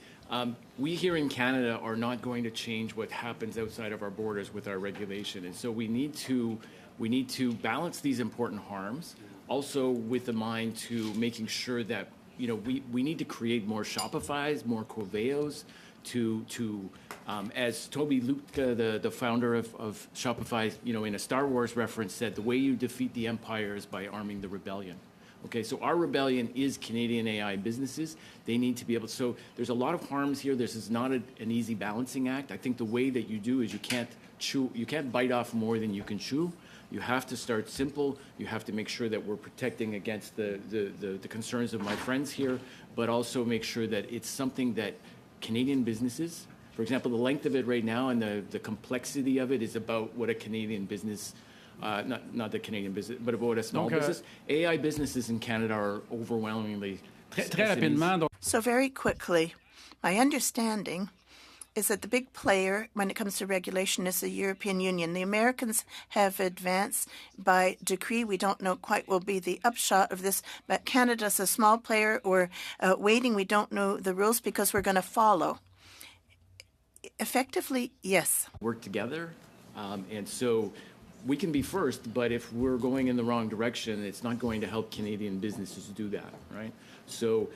D: we here in Canada are not going to change what happens outside of our borders with our regulation, and so we need to balance these important harms, also with the mind to making sure that we need to create more Shopifys, more Coveos, as Toby Lütke, the founder of Shopify, in a Star Wars reference said, the way you defeat the empire is by arming the rebellion. Okay, so our rebellion is Canadian AI businesses. They need to be able to, so there's a lot of harms here. This is not an easy balancing act. I think the way that you do is you can't bite off more than you can chew. You have to start simple. You have to make sure that we're protecting against the concerns of my friends here, but also make sure that it's something that Canadian businesses, for example, the length of it right now and the complexity of it is about what a Canadian business, not the Canadian business, but about a small business. AI businesses in Canada are overwhelmingly SMEs.
B: So very quickly, my understanding is that the big player when it comes to regulation is the European Union. The Americans have advanced by decree. We don't know quite what will be the upshot of this, but Canada's a small player or waiting. We don't know the rules because we're going to follow. Effectively, yes.
D: Work together, and so we can be first, but if we're going in the wrong direction, it's not going to help Canadian businesses do that, right? So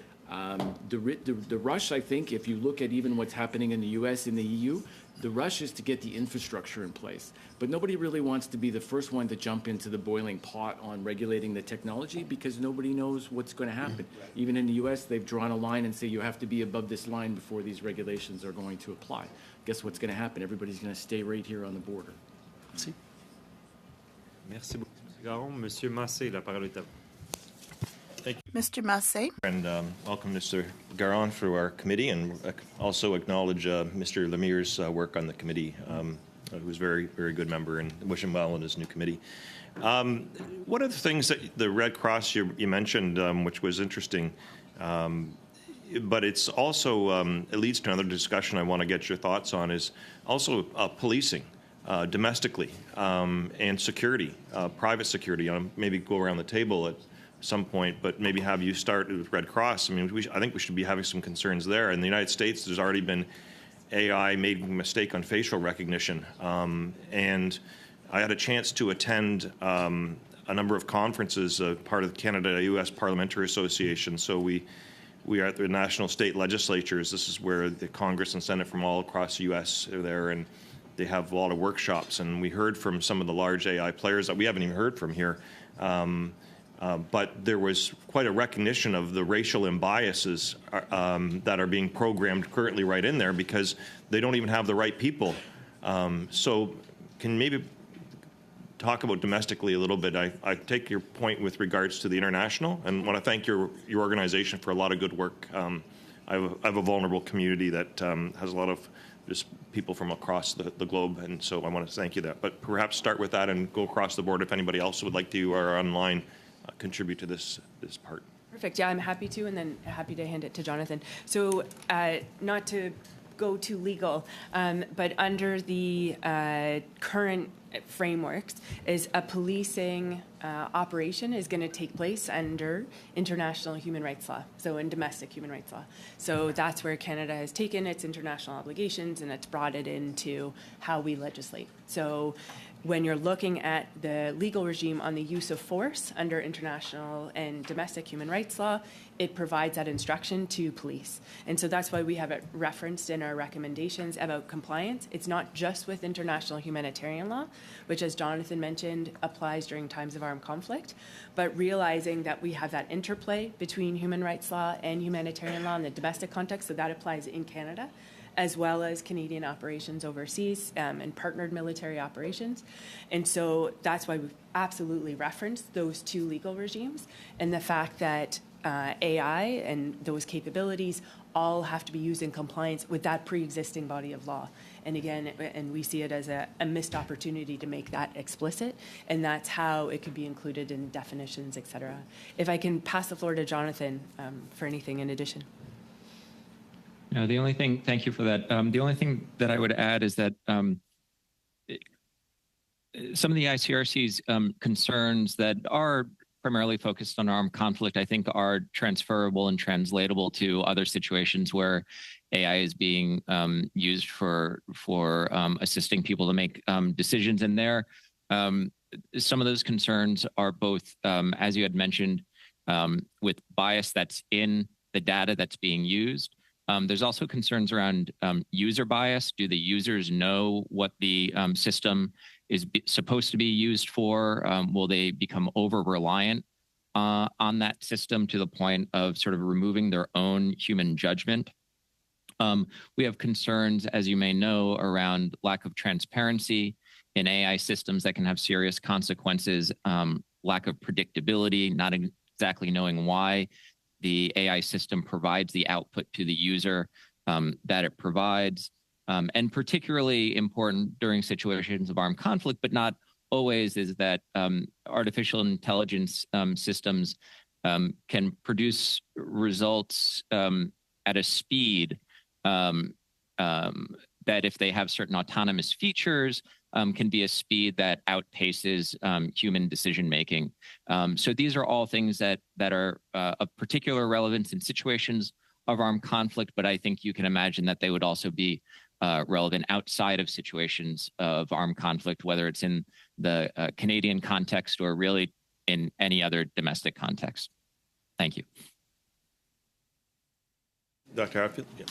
D: the rush, I think, if you look at even what's happening in the U.S., in the EU, the rush is to get the infrastructure in place. But nobody really wants to be the first one to jump into the boiling pot on regulating the technology because nobody knows what's going to happen. Even in the U.S., they've drawn a line and say you have to be above this line before these regulations are going to apply. Guess what's going to happen? Everybody's going to stay right here on the border.
A: Merci. Merci beaucoup, Monsieur Garon. Monsieur Massé, la parole est à vous.
B: Thank you. Mr. Massé.
L: And welcome Mr. Garon through our committee, and also acknowledge Mr. Lemire's work on the committee, who was a very, very good member, and wish him well in his new committee. One of the things that the Red Cross you mentioned, which was interesting, but it's also, it leads to another discussion I want to get your thoughts on, is also policing. Domestically and security, private security. Maybe go around the table at some point, but maybe have you start with Red Cross. I mean, I think we should be having some concerns there. In the United States, there's already been AI made a mistake on facial recognition, and I had a chance to attend a number of conferences, part of the Canada-U.S. Parliamentary Association. So we are at the national state legislatures. This is where the Congress and Senate from all across the U.S. are there, and they have a lot of workshops, and we heard from some of the large AI players that we haven't even heard from here. But there was quite a recognition of the racial imbiases that are being programmed currently right in there because they don't even have the right people. So can maybe talk about domestically a little bit? I take your point with regards to the international, and want to thank your organization for a lot of good work. I have a vulnerable community that has a lot of just people from across the globe, and so I want to thank you that. But perhaps start with that and go across the board if anybody else would like to or online contribute to this part.
J: Perfect. Yeah, I'm happy to, and then happy to hand it to Jonathan. So not to go too legal, but under the current frameworks, is a policing operation is going to take place under international human rights law, so in domestic human rights law. So that's where Canada has taken its international obligations and it's brought it into how we legislate. So when you're looking at the legal regime on the use of force under international and domestic human rights law, it provides that instruction to police. And so that's why we have it referenced in our recommendations about compliance. It's not just with international humanitarian law, which, as Jonathan mentioned, applies during times of armed conflict, but realizing that we have that interplay between human rights law and humanitarian law in the domestic context, so that applies in Canada, as well as Canadian operations overseas and partnered military operations. And so that's why we've absolutely referenced those two legal regimes, and the fact that AI and those capabilities all have to be used in compliance with that pre-existing body of law. And again, and we see it as a missed opportunity to make that explicit, and that's how it could be included in definitions, et cetera. If I can pass the floor to Jonathan for anything in addition.
I: No, the only thing, thank you for that. The only thing that I would add is that some of the ICRC's concerns that are primarily focused on armed conflict, I think, are transferable and translatable to other situations where AI is being used for assisting people to make decisions. And there, some of those concerns are both, as you had mentioned, with bias that's in the data that's being used. There's also concerns around user bias. Do the users know what the system is supposed to be used for? Will they become over-reliant on that system to the point of sort of removing their own human judgment? We have concerns, as you may know, around lack of transparency in AI systems that can have serious consequences, lack of predictability, not exactly knowing why the AI system provides the output to the user that it provides. And particularly important during situations of armed conflict, but not always, is that artificial intelligence systems can produce results at a speed that, if they have certain autonomous features, can be a speed that outpaces human decision-making. So these are all things that are of particular relevance in situations of armed conflict, but I think you can imagine that they would also be relevant outside of situations of armed conflict, whether it's in the Canadian context or really in any other domestic context. Thank you.
L: Dr. Hatfield? Yeah.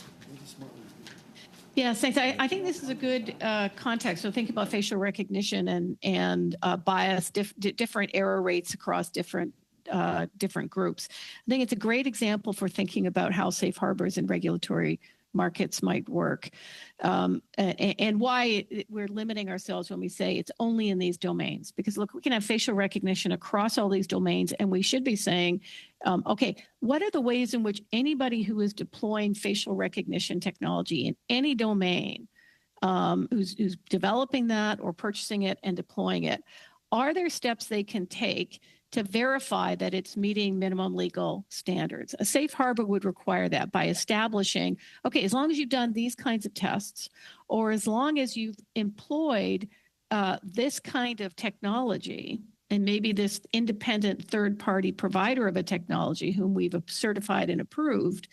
E: Yes, thanks. I think this is a good context. So think about facial recognition and bias, different error rates across different groups. I think it's a great example for thinking about how safe harbors and regulatory markets might work, and why we're limiting ourselves when we say it's only in these domains. Because look, we can have facial recognition across all these domains, and we should be saying, okay, what are the ways in which anybody who is deploying facial recognition technology in any domain, who's developing that or purchasing it and deploying it, are there steps they can take to verify that it's meeting minimum legal standards? A safe harbor would require that by establishing, okay, as long as you've done these kinds of tests, or as long as you've employed this kind of technology, and maybe this independent third-party provider of a technology whom we've certified and approved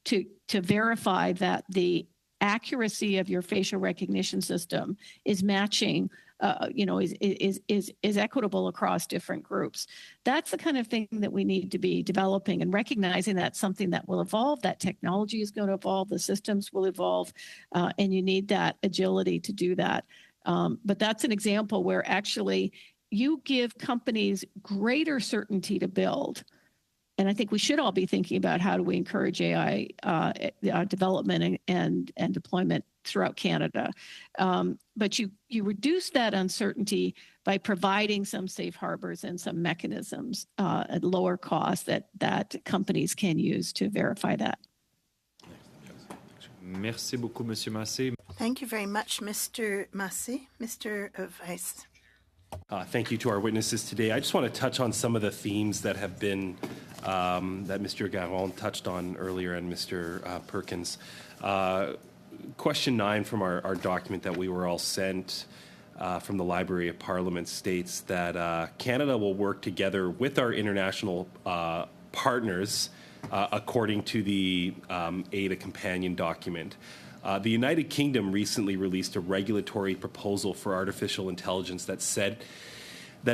E: to verify that the accuracy of your facial recognition system is matching, is equitable across different groups. That's the kind of thing that we need to be developing, and recognizing that's something that will evolve. That technology is going to evolve. The systems will evolve, and you need that agility to do that. But that's an example where actually you give companies greater certainty to build. And I think we should all be thinking about how do we encourage AI development and deployment throughout Canada. But you reduce that uncertainty by providing some safe harbors and some mechanisms at lower cost that companies can use to verify that.
A: Merci beaucoup, Monsieur Massé.
B: Thank you very much, Mr. Massé. Mr. Weiss.
M: Thank you to our witnesses today. I just want to touch on some of the themes that have been, that Mr. Garon touched on earlier, and Mr. Perkins. Question 9 from our document that we were all sent from the Library of Parliament states that Canada will work together with our international partners according to the ADA companion document. The United Kingdom recently released a regulatory proposal for artificial intelligence that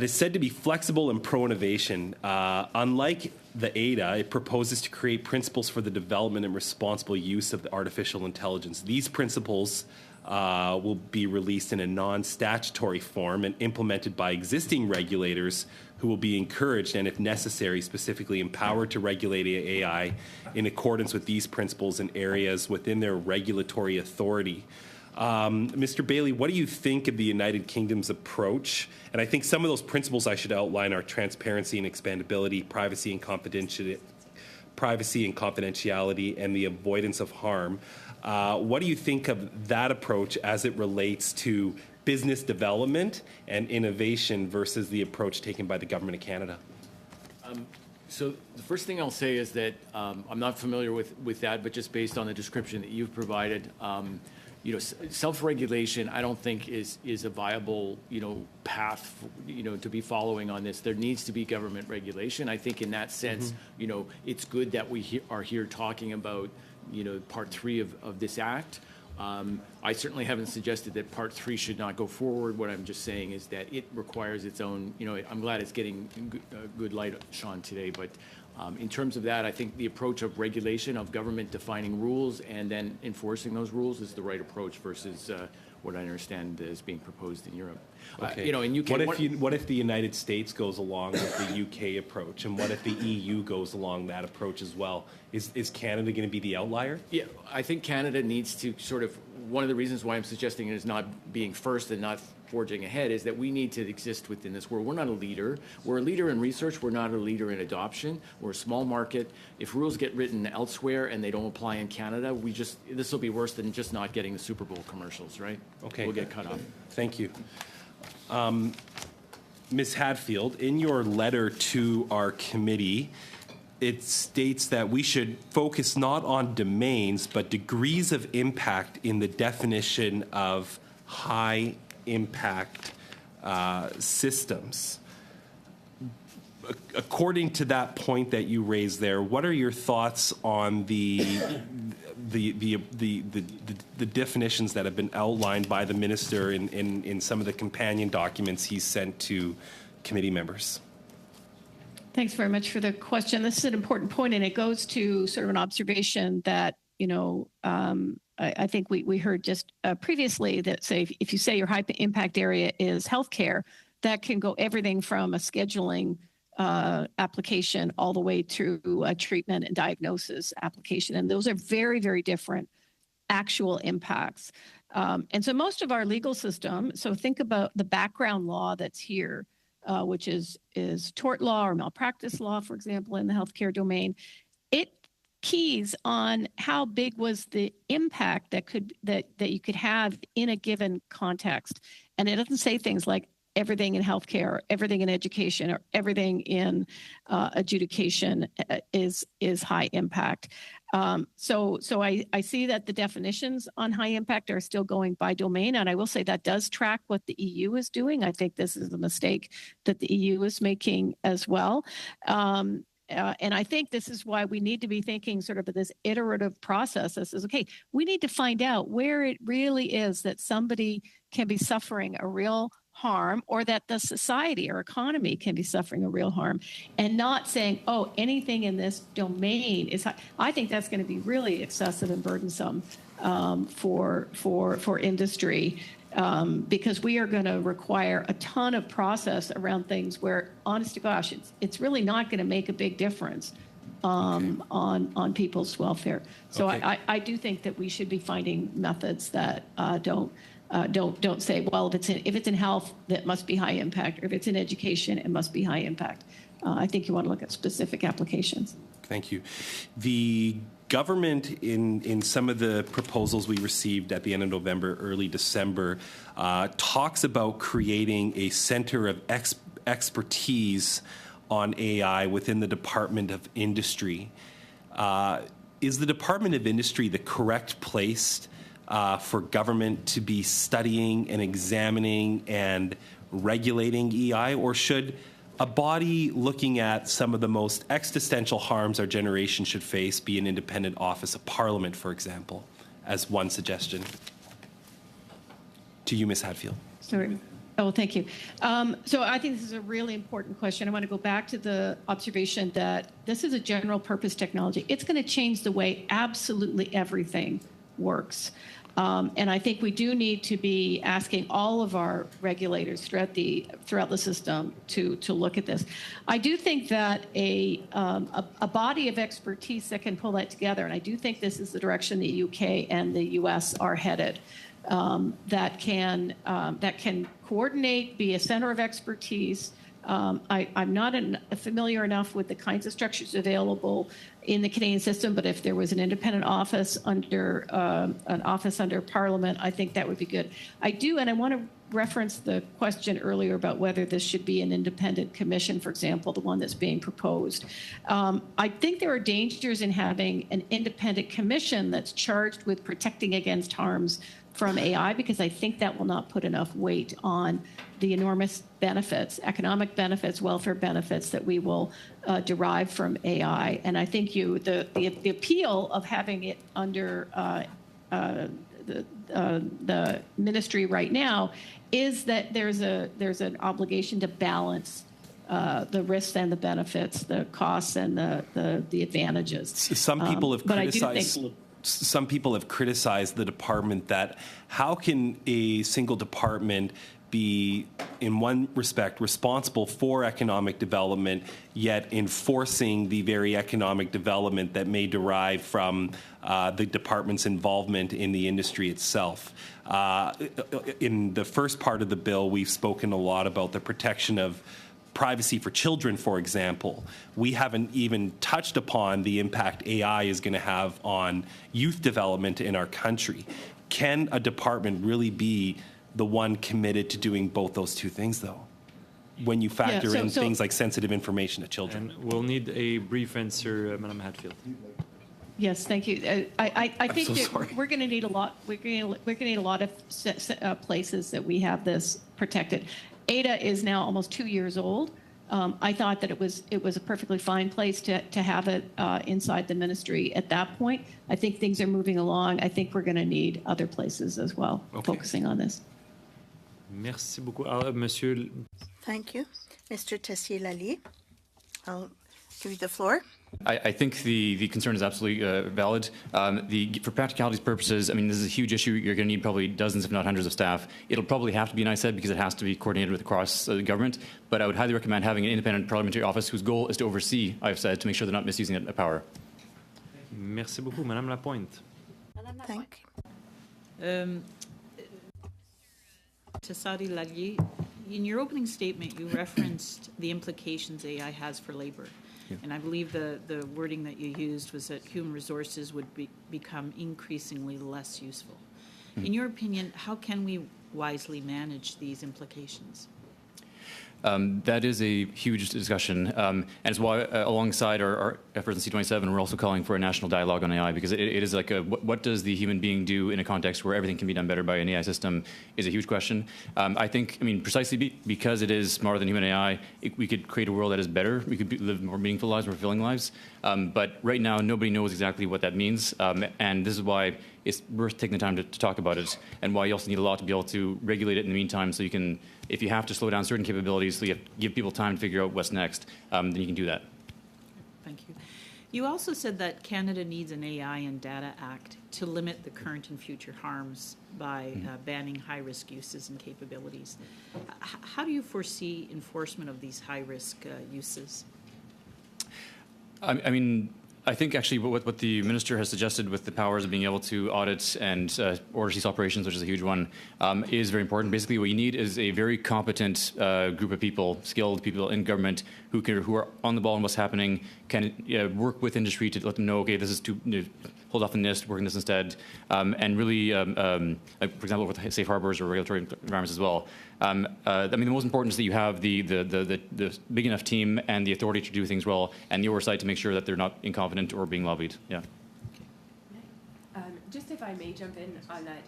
M: is said to be flexible and pro-innovation. Unlike the ADA, it proposes to create principles for the development and responsible use of the artificial intelligence. These principles will be released in a non-statutory form and implemented by existing regulators who will be encouraged and, if necessary, specifically empowered to regulate AI in accordance with these principles in areas within their regulatory authority. Mr. Bailey, what do you think of the United Kingdom's approach? And I think some of those principles I should outline are transparency and expandability, privacy and confidentiality, and the avoidance of harm. What do you think of that approach as it relates to business development and innovation versus the approach taken by the Government of Canada?
D: So the first thing I'll say is that I'm not familiar with that, but just based on the description that you've provided, self-regulation, I don't think is a viable, path, to be following on this. There needs to be government regulation. I think in that sense, it's good that we are here talking about, Part 3 of this Act. I certainly haven't suggested that Part 3 should not go forward. What I'm just saying is that it requires its own, I'm glad it's getting good light, Sean, today, but in terms of that, I think the approach of regulation, of government defining rules and then enforcing those rules is the right approach versus what I understand is being proposed in Europe.
M: Okay.
D: In UK,
M: what if the United States goes along with the UK approach, and what if the EU goes along that approach as well? Is Canada going to be the outlier?
D: Yeah, I think Canada needs to sort of, one of the reasons why I'm suggesting it is not being first and not forging ahead is that we need to exist within this world. We're not a leader. We're a leader in research. We're not a leader in adoption. We're a small market. If rules get written elsewhere and they don't apply in Canada, this will be worse than just not getting the Super Bowl commercials, right?
M: Okay.
D: We'll get cut off.
M: Thank you. Ms. Hadfield, in your letter to our committee, it states that we should focus not on domains, but degrees of impact in the definition of high impact systems. According to that point that you raised there, what are your thoughts on the definitions that have been outlined by the minister in some of the companion documents he sent to committee members?
E: Thanks very much for the question. This is an important point, and it goes to sort of an observation that, I think we heard just previously that, say, if you say your high impact area is healthcare, that can go everything from a scheduling application all the way through a treatment and diagnosis application. And those are very, very different actual impacts. And so most of our legal system, so think about the background law that's here, which is tort law or malpractice law, for example, in the healthcare domain. It keys on how big was the impact that you could have in a given context. And it doesn't say things like everything in healthcare, or everything in education, or everything in adjudication is high impact. So I see that the definitions on high impact are still going by domain, and I will say that does track what the EU is doing. I think this is a mistake that the EU is making as well. And I think this is why we need to be thinking sort of this iterative process. This is, okay, we need to find out where it really is that somebody can be suffering a real harm, or that the society or economy can be suffering a real harm, and not saying, oh, anything in this domain is high. I think that's going to be really excessive and burdensome for industry. Because we are going to require a ton of process around things where, honest to gosh, it's really not going to make a big difference on people's welfare. So
M: Okay.
E: I do think that we should be finding methods that don't say, well, if it's in health, that must be high impact, or if it's in education, it must be high impact. I think you want to look at specific applications.
M: Thank you. The government, in some of the proposals we received at the end of November, early December, talks about creating a center of expertise on AI within the Department of Industry. Is the Department of Industry the correct place for government to be studying and examining and regulating AI, or should a body looking at some of the most existential harms our generation should face be an independent office of Parliament, for example, as one suggestion. To you, Ms. Hadfield.
E: Sorry. Oh, thank you. So I think this is a really important question. I want to go back to the observation that this is a general purpose technology. It's going to change the way absolutely everything works. And I think we do need to be asking all of our regulators throughout the system to look at this. I do think that a body of expertise that can pull that together, and I do think this is the direction the UK and the US are headed, that can coordinate, be a center of expertise. I'm not familiar enough with the kinds of structures available in the Canadian system, but if there was an independent office under Parliament, I think that would be good. I do, and I want to reference the question earlier about whether this should be an independent commission, for example, the one that's being proposed. I think there are dangers in having an independent commission that's charged with protecting against harms from AI, because I think that will not put enough weight on the enormous benefits, economic benefits, welfare benefits that we will derive from AI. And I think the appeal of having it under the ministry right now is that there's an obligation to balance the risks and the benefits, the costs and the advantages.
M: Some people have criticized the department that how can a single department be, in one respect, responsible for economic development, yet enforcing the very economic development that may derive from the department's involvement in the industry itself. In the first part of the bill, we've spoken a lot about the protection of privacy for children, for example. We haven't even touched upon the impact AI is going to have on youth development in our country. Can a department really be the one committed to doing both those two things, though, when you factor in things like sensitive information to children?
A: And we'll need a brief answer, Madam Hadfield.
E: Yes, thank you. I think that we're going to need a lot. We're going to need a lot of places that we have this protected. Ada is now almost 2 years old. I thought that it was a perfectly fine place to have it inside the ministry at that point. I think things are moving along. I think we're going to need other places as well, focusing on this.
A: Merci beaucoup. Monsieur.
B: Thank you. Mr. Tessier-Laly, I'll give you the floor.
F: I think the concern is absolutely valid. For practicalities purposes, I mean, this is a huge issue. You're going to need probably dozens, if not hundreds of staff. It'll probably have to be an ISED because it has to be coordinated with across the government. But I would highly recommend having an independent parliamentary office whose goal is to oversee ISED to make sure they're not misusing that power.
A: Merci beaucoup. Madame Lapointe.
B: Thank
N: you. Tessier-Laly, in your opening statement, you referenced the implications AI has for labor. Yeah. And I believe the wording that you used was that human resources would become increasingly less useful. Mm-hmm. In your opinion, how can we wisely manage these implications?
F: That is a huge discussion, and it's why, alongside our efforts in C27, we're also calling for a national dialogue on AI, because it is like what does the human being do in a context where everything can be done better by an AI system is a huge question. I think, precisely because it is smarter than human AI, we could create a world that is better. We could live more meaningful lives, more fulfilling lives. But right now, nobody knows exactly what that means, and this is why it's worth taking the time to talk about it, and why you also need a law to be able to regulate it in the meantime, so you can, if you have to slow down certain capabilities, so you have to give people time to figure out what's next, then you can do that.
N: Thank you. You also said that Canada needs an AI and Data Act to limit the current and future harms by banning high-risk uses and capabilities. How do you foresee enforcement of these high-risk uses?
F: I think actually what the minister has suggested with the powers of being able to audit and order cease operations, which is a huge one, is very important. Basically, what you need is a very competent group of people, skilled people in government who are on the ball on what's happening, can work with industry to let them know, okay, this is too, hold off the NIST, work on this instead, and really, like, for example, with safe harbors or regulatory environments as well. The most important is that you have the big enough team and the authority to do things well, and the oversight to make sure that they're not incompetent or being lobbied. Yeah.
J: Just if I may jump in on that,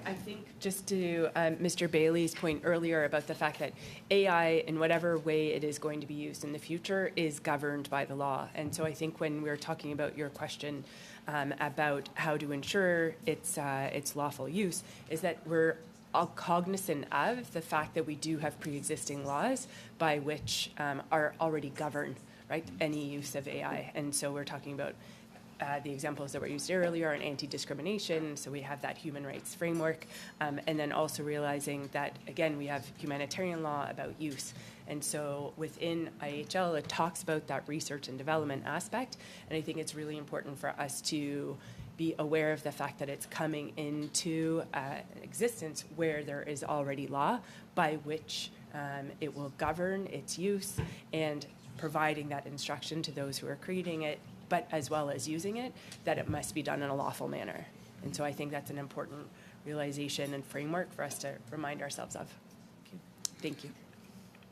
J: I think just to Mr. Bailey's point earlier about the fact that AI, in whatever way it is going to be used in the future, is governed by the law. And so I think when we're talking about your question about how to ensure its lawful use, is that we're all cognizant of the fact that we do have pre-existing laws by which are already govern, right, any use of AI. And so we're talking about the examples that were used earlier on anti-discrimination, so we have that human rights framework, and then also realizing that, again, we have humanitarian law about use. And so within IHL, it talks about that research and development aspect, and I think it's really important for us to be aware of the fact that it's coming into existence where there is already law by which it will govern its use and providing that instruction to those who are creating it, but as well as using it, that it must be done in a lawful manner. And so I think that's an important realization and framework for us to remind ourselves of. Thank you.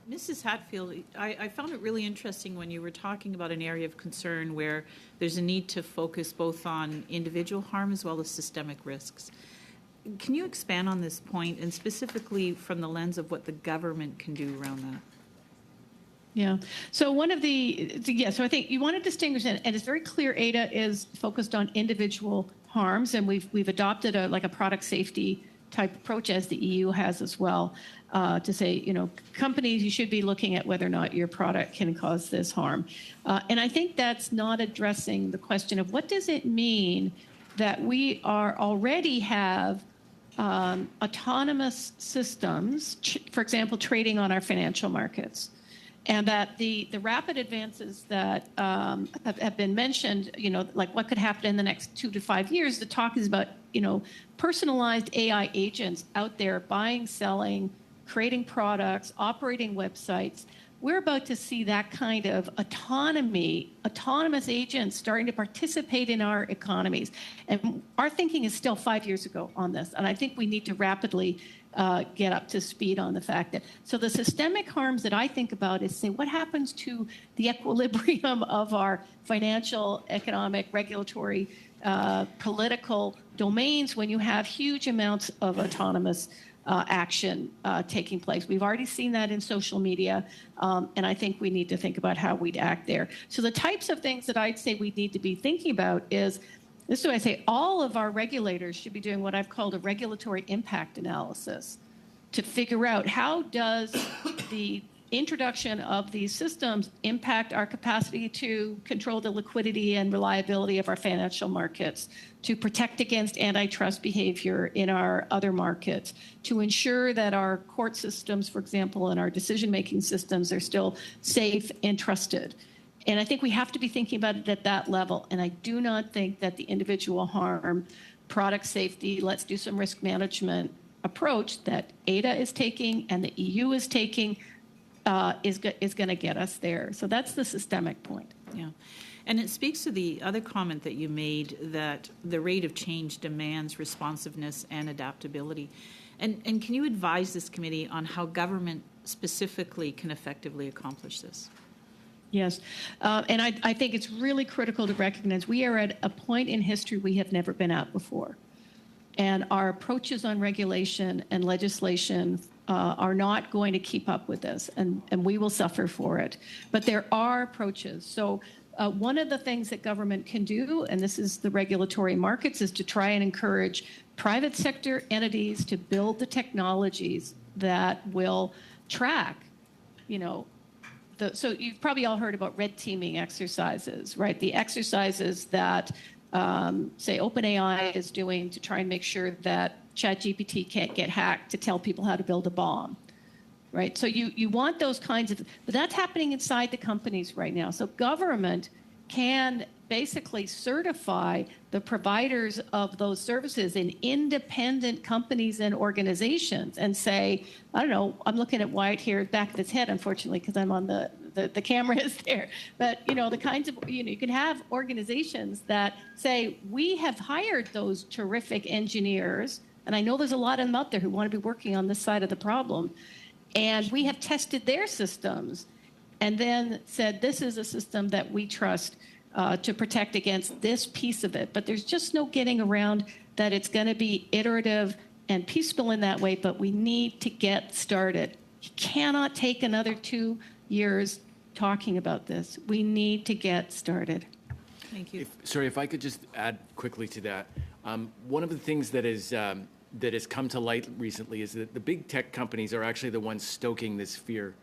N: Mrs. Hatfield, I found it really interesting when you were talking about an area of concern where there's a need to focus both on individual harm as well as systemic risks. Can you expand on this point, and specifically from the lens of what the government can do around that?
E: Yeah. So so I think you want to distinguish, and it's very clear ADA is focused on individual harms, and we've adopted a product safety type approach, as the EU has as well, to say, companies, you should be looking at whether or not your product can cause this harm. And I think that's not addressing the question of what does it mean that we already have autonomous systems, for example, trading on our financial markets. And that the rapid advances that have been mentioned, like what could happen in the next 2 to 5 years, the talk is about, personalized AI agents out there buying, selling, creating products, operating websites. We're about to see that kind of autonomous agents starting to participate in our economies. And our thinking is still 5 years ago on this. And I think we need to rapidly get up to speed on the fact that, so the systemic harms that I think about is, say, what happens to the equilibrium of our financial, economic, regulatory, political domains when you have huge amounts of autonomous action taking place. We've already seen that in social media, and I think we need to think about how we'd act there. So the types of things that I'd say we need to be thinking about is, this is what I say, all of our regulators should be doing what I've called a regulatory impact analysis to figure out how does the introduction of these systems impact our capacity to control the liquidity and reliability of our financial markets, to protect against antitrust behavior in our other markets, to ensure that our court systems, for example, and our decision-making systems are still safe and trusted. And I think we have to be thinking about it at that level. And I do not think that the individual harm, product safety, let's do some risk management approach that ADA is taking and the EU is taking is going to get us there. So that's the systemic point.
N: Yeah. And it speaks to the other comment that you made, that the rate of change demands responsiveness and adaptability. And can you advise this committee on how government specifically can effectively accomplish this?
E: Yes. And I think it's really critical to recognize we are at a point in history we have never been at before. And our approaches on regulation and legislation are not going to keep up with this, and we will suffer for it. But there are approaches. So one of the things that government can do, and this is the regulatory markets, is to try and encourage private sector entities to build the technologies that will track, so you've probably all heard about red teaming exercises, right? The exercises that, say, OpenAI is doing to try and make sure that ChatGPT can't get hacked to tell people how to build a bomb, right? So you want those kinds of, but that's happening inside the companies right now. So government can basically certify the providers of those services in independent companies and organizations and say, I don't know, I'm looking at Wyatt here, back of his head, unfortunately, because I'm on the camera is there. But, the kinds of, you can have organizations that say, we have hired those terrific engineers, and I know there's a lot of them out there who want to be working on this side of the problem, and we have tested their systems and then said, this is a system that we trust to protect against this piece of it. But there's just no getting around that it's going to be iterative and piecemeal in that way, but we need to get started. You cannot take another 2 years talking about this. We need to get started.
N: Thank you.
D: If I could just add quickly to that. One of the things that has come to light recently is that the big tech companies are actually the ones stoking this fear.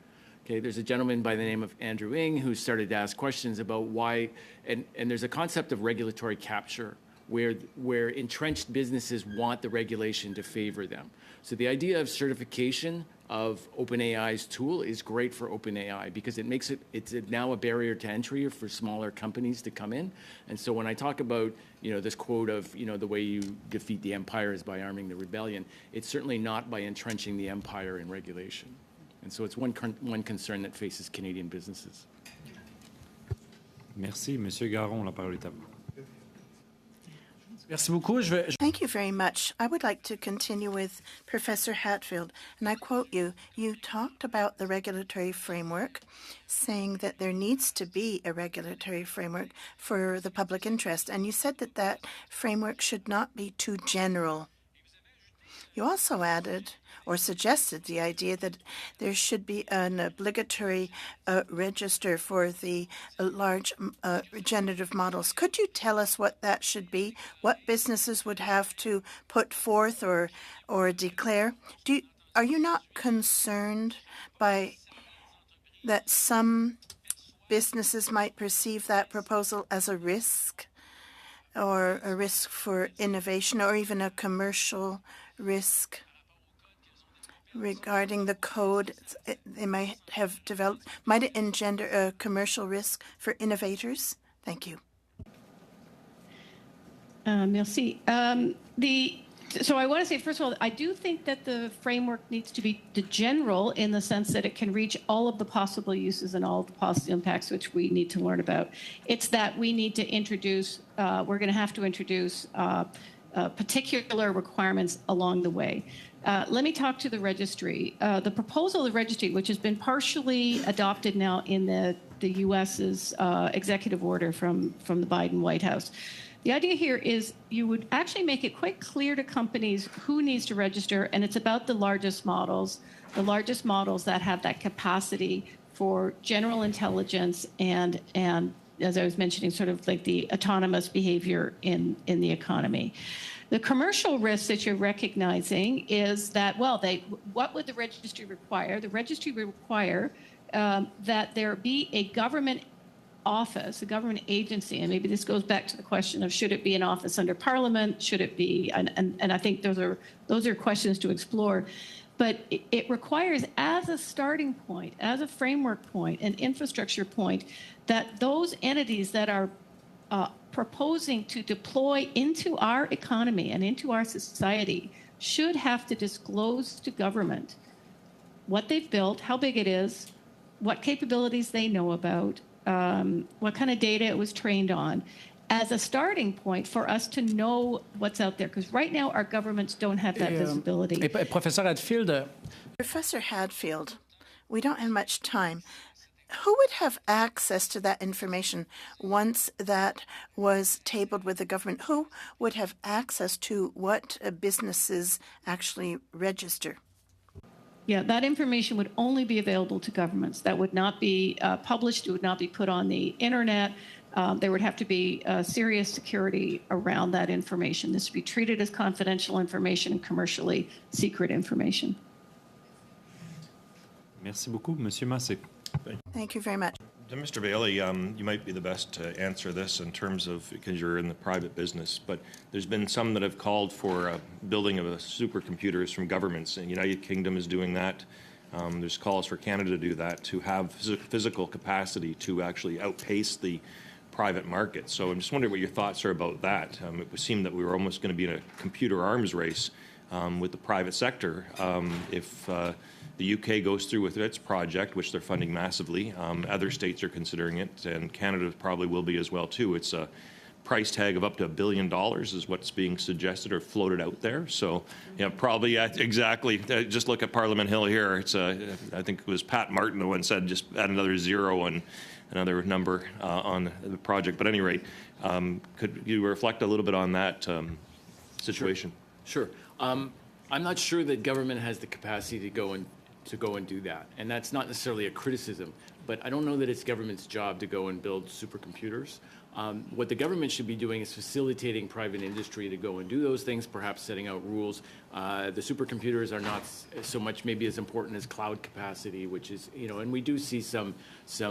D: Okay, there's a gentleman by the name of Andrew Ng who started to ask questions about why, and there's a concept of regulatory capture where entrenched businesses want the regulation to favor them. So the idea of certification of OpenAI's tool is great for OpenAI because it makes it's now a barrier to entry for smaller companies to come in. And so when I talk about, this quote of, the way you defeat the empire is by arming the rebellion, it's certainly not by entrenching the empire in regulation. And so it's one concern that faces Canadian businesses.
A: Merci. Monsieur Garon, la parole est à vous.
B: Thank you very much. I would like to continue with Professor Hatfield, and I quote you. You talked about the regulatory framework, saying that there needs to be a regulatory framework for the public interest, and you said that that framework should not be too general. You also added or suggested the idea that there should be an obligatory register for the large generative models. Could you tell us what that should be? What businesses would have to put forth or declare? Are you not concerned by that some businesses might perceive that proposal as a risk, or a risk for innovation, or even a commercial risk regarding the code they might have developed? Might it engender a commercial risk for innovators? Thank you.
E: Merci. So I want to say, first of all, I do think that the framework needs to be general in the sense that it can reach all of the possible uses and all of the possible impacts which we need to learn about. It's that we need to introduce, we're going to have to introduce particular requirements along the way. Let me talk to the registry. The proposal of the registry, which has been partially adopted now in the U.S.'s executive order from the Biden White House. The idea here is you would actually make it quite clear to companies who needs to register, and it's about the largest models that have that capacity for general intelligence and as I was mentioning, sort of like the autonomous behavior in the economy. The commercial risks that you're recognizing is that, what would the registry require? The registry would require that there be a government office, a government agency, and maybe this goes back to the question of should it be an office under Parliament? Should it be? And I think those are questions to explore. But it requires, as a starting point, as a framework point, an infrastructure point, that those entities that are proposing to deploy into our economy and into our society should have to disclose to government what they've built, how big it is, what capabilities they know about, what kind of data it was trained on, as a starting point for us to know what's out there. Because right now, our governments don't have that visibility.
O: Professor Hatfield.
B: Professor Hatfield, we don't have much time. Who would have access to that information once that was tabled with the government? Who would have access to what businesses actually register?
E: Yeah, that information would only be available to governments. That would not be published. It would not be put on the internet. There would have to be serious security around that information. This would be treated as confidential information and commercially secret information.
A: Merci beaucoup, Monsieur Massé.
B: Thank you very much.
L: Mr. Bailey, you might be the best to answer this in terms of, because you're in the private business, but there's been some that have called for building of supercomputers from governments, and the United Kingdom is doing that. There's calls for Canada to do that, to have physical capacity to actually outpace the private market. So I'm just wondering what your thoughts are about that. It would seem that we were almost going to be in a computer arms race with the private sector if the UK goes through with its project, which they're funding massively. Other states are considering it, and Canada probably will be as well, too. It's a price tag of up to $1 billion is what's being suggested or floated out there. So, probably exactly. Just look at Parliament Hill here. It's I think it was Pat Martin who once said just add another zero and another number on the project. But at any rate, could you reflect a little bit on that? situation?
D: Sure. I'm not sure that government has the capacity to go and do that, and that's not necessarily a criticism. But I don't know that it's government's job to go and build supercomputers. What the government should be doing is facilitating private industry to go and do those things, perhaps setting out rules. The supercomputers are not so much maybe as important as cloud capacity, which is, and we do see some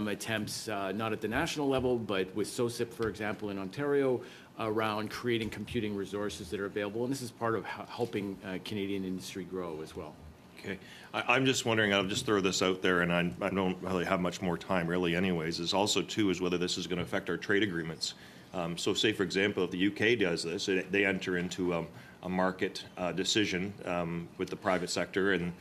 D: attempts, not at the national level, but with SOSIP, for example, in Ontario, around creating computing resources that are available. And this is part of helping Canadian industry grow as well.
L: Okay. I'm just wondering, I'll just throw this out there, and I don't really have much more time really anyways, is also too is whether this is going to affect our trade agreements. So say, for example, if the UK does this, they enter into a market decision with the private sector, and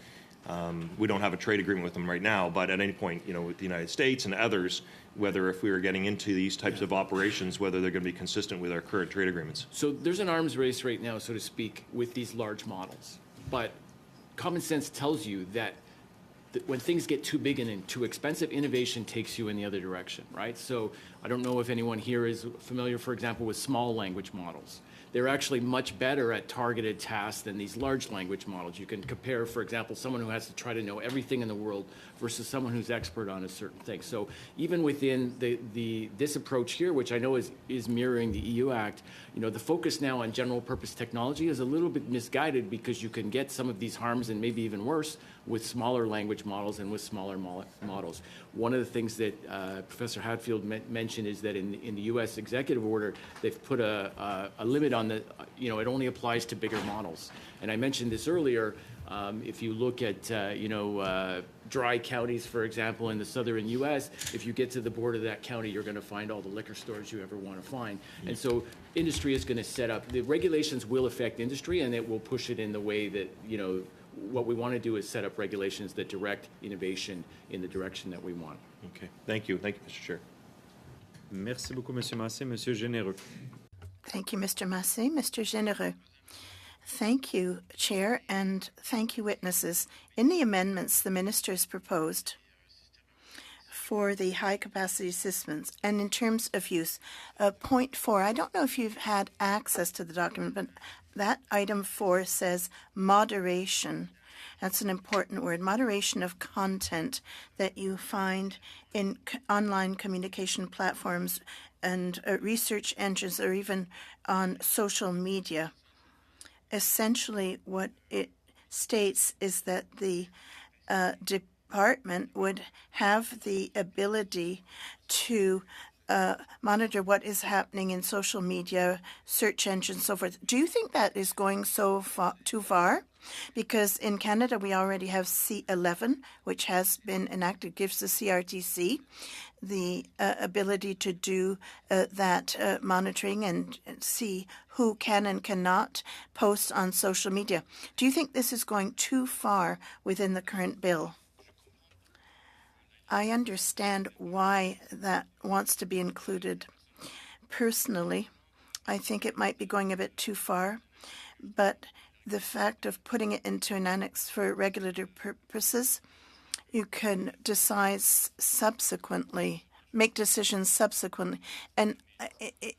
L: we don't have a trade agreement with them right now, but at any point, with the United States and others, whether if we are getting into these types of operations, whether they're going to be consistent with our current trade agreements.
D: So there's an arms race right now, so to speak, with these large models. But common sense tells you that when things get too big and too expensive, innovation takes you in the other direction, right? So I don't know if anyone here is familiar, for example, with small language models. They're actually much better at targeted tasks than these large language models. You can compare, for example, someone who has to try to know everything in the world versus someone who's expert on a certain thing. So even within this approach here, which I know is mirroring the EU Act, the focus now on general purpose technology is a little bit misguided because you can get some of these harms and maybe even worse with smaller language models and with smaller models. One of the things that Professor Hadfield mentioned is that in the U.S. executive order, they've put a limit on the, it only applies to bigger models. And I mentioned this earlier, if you look at, dry counties, for example, in the southern U.S., if you get to the border of that county, you're going to find all the liquor stores you ever want to find. And so industry is going to set up, the regulations will affect industry, and it will push it in the way that, what we want to do is set up regulations that direct innovation in the direction that we want.
L: Okay. Thank you. Thank you, Mr. Chair.
A: Merci beaucoup, Monsieur Massé. Monsieur Généreux.
B: Thank you, Mr. Massé. Mr. Généreux. Thank you, Chair, and thank you, witnesses. In the amendments the ministers proposed for the high-capacity systems, and in terms of use, point 4, I don't know if you've had access to the document, but that item 4 says moderation. That's an important word, moderation of content that you find in online communication platforms and research engines or even on social media. Essentially, what it states is that the department would have the ability to monitor what is happening in social media, search engines, so forth. Do you think that is going too far? Because in Canada, we already have C11, which has been enacted, gives the CRTC the ability to do that monitoring and see who can and cannot post on social media. Do you think this is going too far within the current bill? I understand why that wants to be included. Personally, I think it might be going a bit too far, but the fact of putting it into an annex for regulatory purposes, you can decide subsequently, make decisions subsequently. And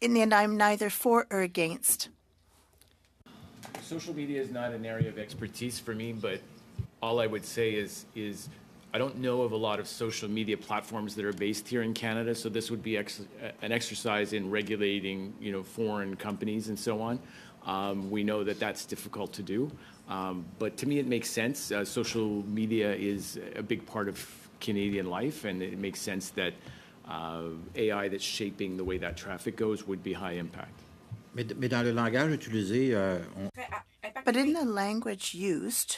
B: in the end, I'm neither for or against.
D: Social media is not an area of expertise for me, but all I would say is I don't know of a lot of social media platforms that are based here in Canada, so this would be an exercise in regulating, foreign companies and so on. We know that that's difficult to do, but to me it makes sense. Social media is a big part of Canadian life, and it makes sense that AI that's shaping the way that traffic goes would be high impact.
B: But in the language used,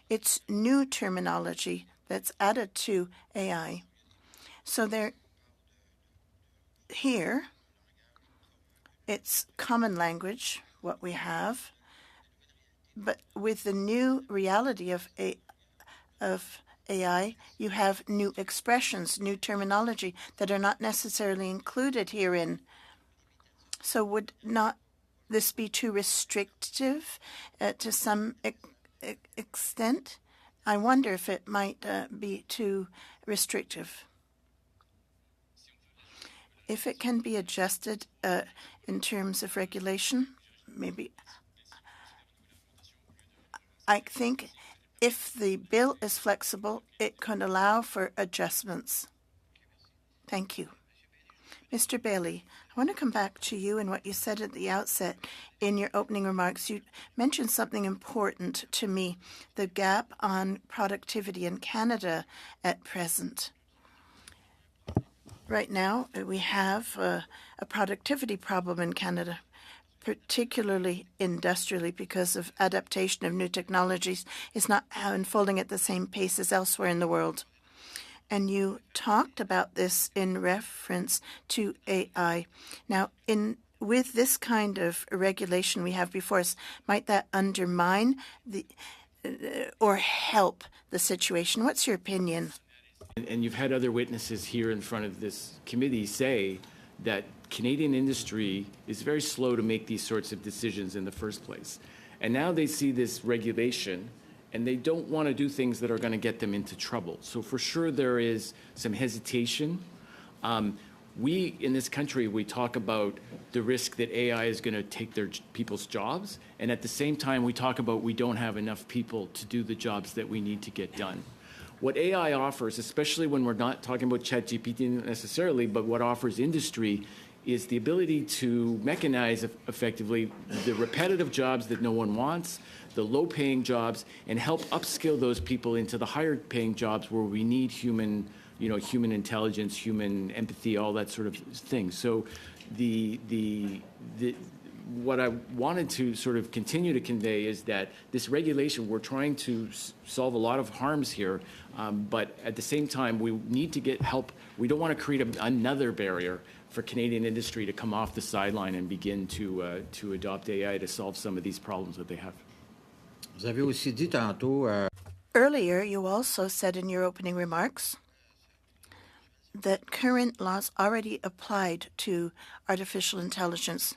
B: it's new terminology that's added to AI. So here, it's common language, what we have, but with the new reality of AI, you have new expressions, new terminology that are not necessarily included herein. So would not this be too restrictive to some extent? I wonder if it might be too restrictive. If it can be adjusted in terms of regulation, maybe I think if the bill is flexible, it can allow for adjustments. Thank you. Mr. Bailey, I want to come back to you and what you said at the outset in your opening remarks. You mentioned something important to me, the gap on productivity in Canada at present. Right now, we have a productivity problem in Canada, particularly industrially, because of adaptation of new technologies is not unfolding at the same pace as elsewhere in the world. And you talked about this in reference to AI. Now, with this kind of regulation we have before us, might that undermine or help the situation? What's your opinion?
D: And you've had other witnesses here in front of this committee say that Canadian industry is very slow to make these sorts of decisions in the first place. And now they see this regulation and they don't want to do things that are going to get them into trouble. So for sure there is some hesitation. We, in this country, we talk about the risk that AI is going to take people's jobs. And at the same time, we talk about we don't have enough people to do the jobs that we need to get done. What AI offers, especially when we're not talking about ChatGPT necessarily, but what offers industry is the ability to mechanize effectively the repetitive jobs that no one wants, the low-paying jobs, and help upskill those people into the higher-paying jobs where we need human intelligence, human empathy, all that sort of thing. So what I wanted to sort of continue to convey is that this regulation, we're trying to solve a lot of harms here, but at the same time, we need to get help. We don't want to create another barrier for Canadian industry to come off the sideline and begin to adopt AI to solve some of these problems that they have.
O: Vous avez aussi dit tantôt,
B: Earlier, you also said in your opening remarks that current laws already applied to artificial intelligence.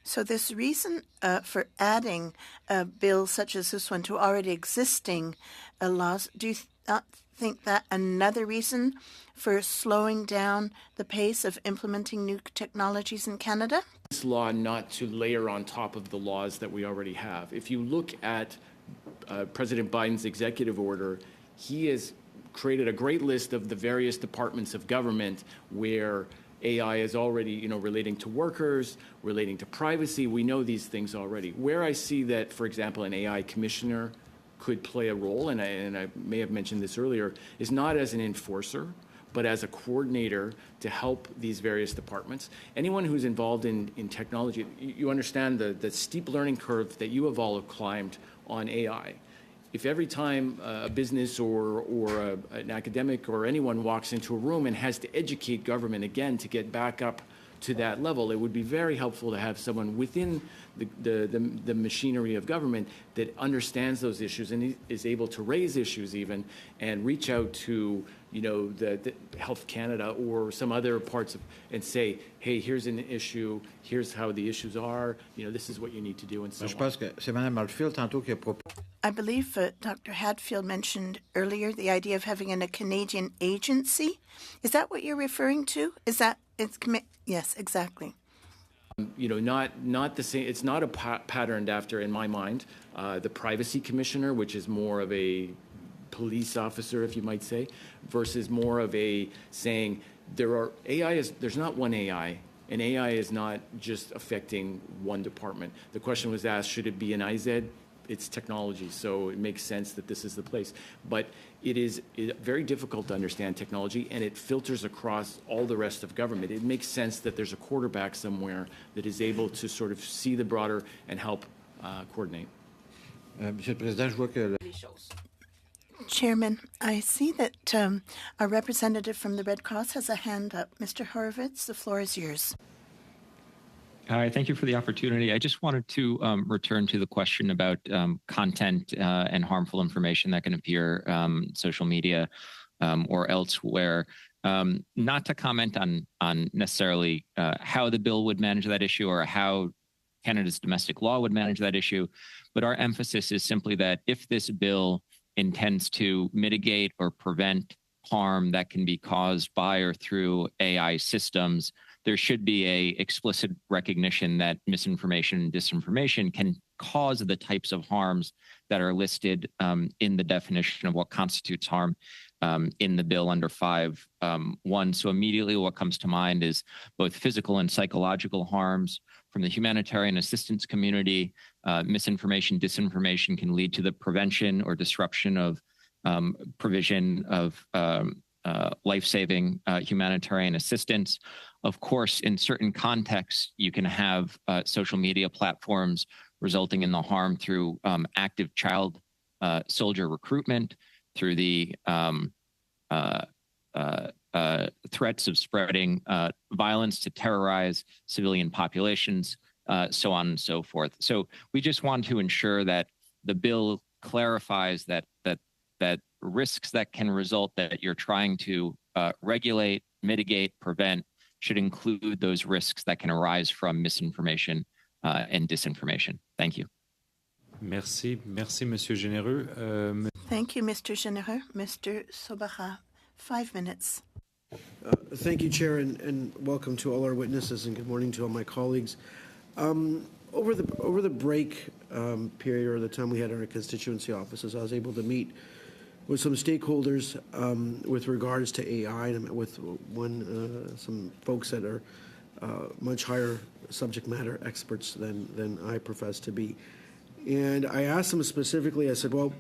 B: So this reason for adding a bill such as this one to already existing laws, do you not think that another reason for slowing down the pace of implementing new technologies in Canada?
D: This law not to layer on top of the laws that we already have. If you look at President Biden's executive order, he has created a great list of the various departments of government where AI is already, relating to workers, relating to privacy. We know these things already. Where I see that, for example, an AI commissioner could play a role, and I may have mentioned this earlier, is not as an enforcer, but as a coordinator to help these various departments. Anyone who's involved in technology, you understand the steep learning curve that you have all climbed on AI. If every time a business or an academic or anyone walks into a room and has to educate government again to get back up to that level, it would be very helpful to have someone within the machinery of government that understands those issues and is able to raise issues even and reach out to the Health Canada or some other parts of and say, hey, here's an issue, here's how the issues are, this is what you need to do, and so on.
B: I believe Dr. Hadfield mentioned earlier the idea of having a Canadian agency. Is that what you're referring to? Yes, exactly.
D: Not the same. It's not patterned after, in my mind, the privacy commissioner, which is more of a police officer, if you might say, versus more of a saying there's not one AI, and AI is not just affecting one department. The question was asked, should it be an IZ? It's technology, so it makes sense that this is the place. But it is very difficult to understand technology, and it filters across all the rest of government. It makes sense that there's a quarterback somewhere that is able to sort of see the broader and help coordinate.
O: Monsieur le Président, je vois que
B: Chairman, I see that a representative from the Red Cross has a hand up. Mr. Horowitz, the floor is yours.
I: Hi, thank you for the opportunity. I just wanted to return to the question about content and harmful information that can appear social media or elsewhere. Not to comment on necessarily how the bill would manage that issue or how Canada's domestic law would manage that issue, but our emphasis is simply that if this bill intends to mitigate or prevent harm that can be caused by or through AI systems, there should be a explicit recognition that misinformation and disinformation can cause the types of harms that are listed in the definition of what constitutes harm in the bill under 5.1. So immediately what comes to mind is both physical and psychological harms from the humanitarian assistance community. Misinformation, disinformation can lead to the prevention or disruption of provision of life-saving humanitarian assistance. Of course, in certain contexts, you can have social media platforms resulting in the harm through active child soldier recruitment, through the threats of spreading violence to terrorize civilian populations, so on and so forth. So we just want to ensure that the bill clarifies that risks that can result that you're trying to regulate, mitigate, prevent should include those risks that can arise from misinformation and disinformation. Thank you.
A: Merci, Monsieur Généreux.
B: Thank you, Mr. Généreux. Mr. Sobara, 5 minutes.
P: Thank you, Chair, and welcome to all our witnesses, and good morning to all my colleagues. Over the break period, or the time we had in our constituency offices, I was able to meet with some stakeholders with regards to AI, and I met with some folks that are much higher subject matter experts than I profess to be. And I asked them specifically, I said, well,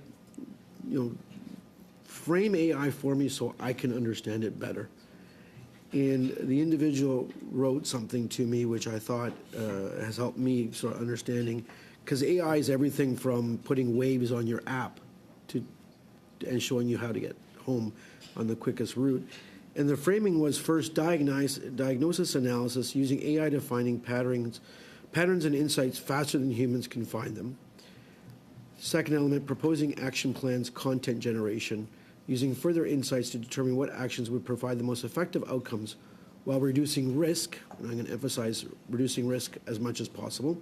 P: frame AI for me so I can understand it better. And the individual wrote something to me which I thought has helped me sort of understanding, because AI is everything from putting waves on your app and showing you how to get home on the quickest route. And the framing was first diagnosis analysis using AI to finding patterns and insights faster than humans can find them. Second element, proposing action plans, content generation, using further insights to determine what actions would provide the most effective outcomes while reducing risk, and I'm going to emphasize reducing risk as much as possible.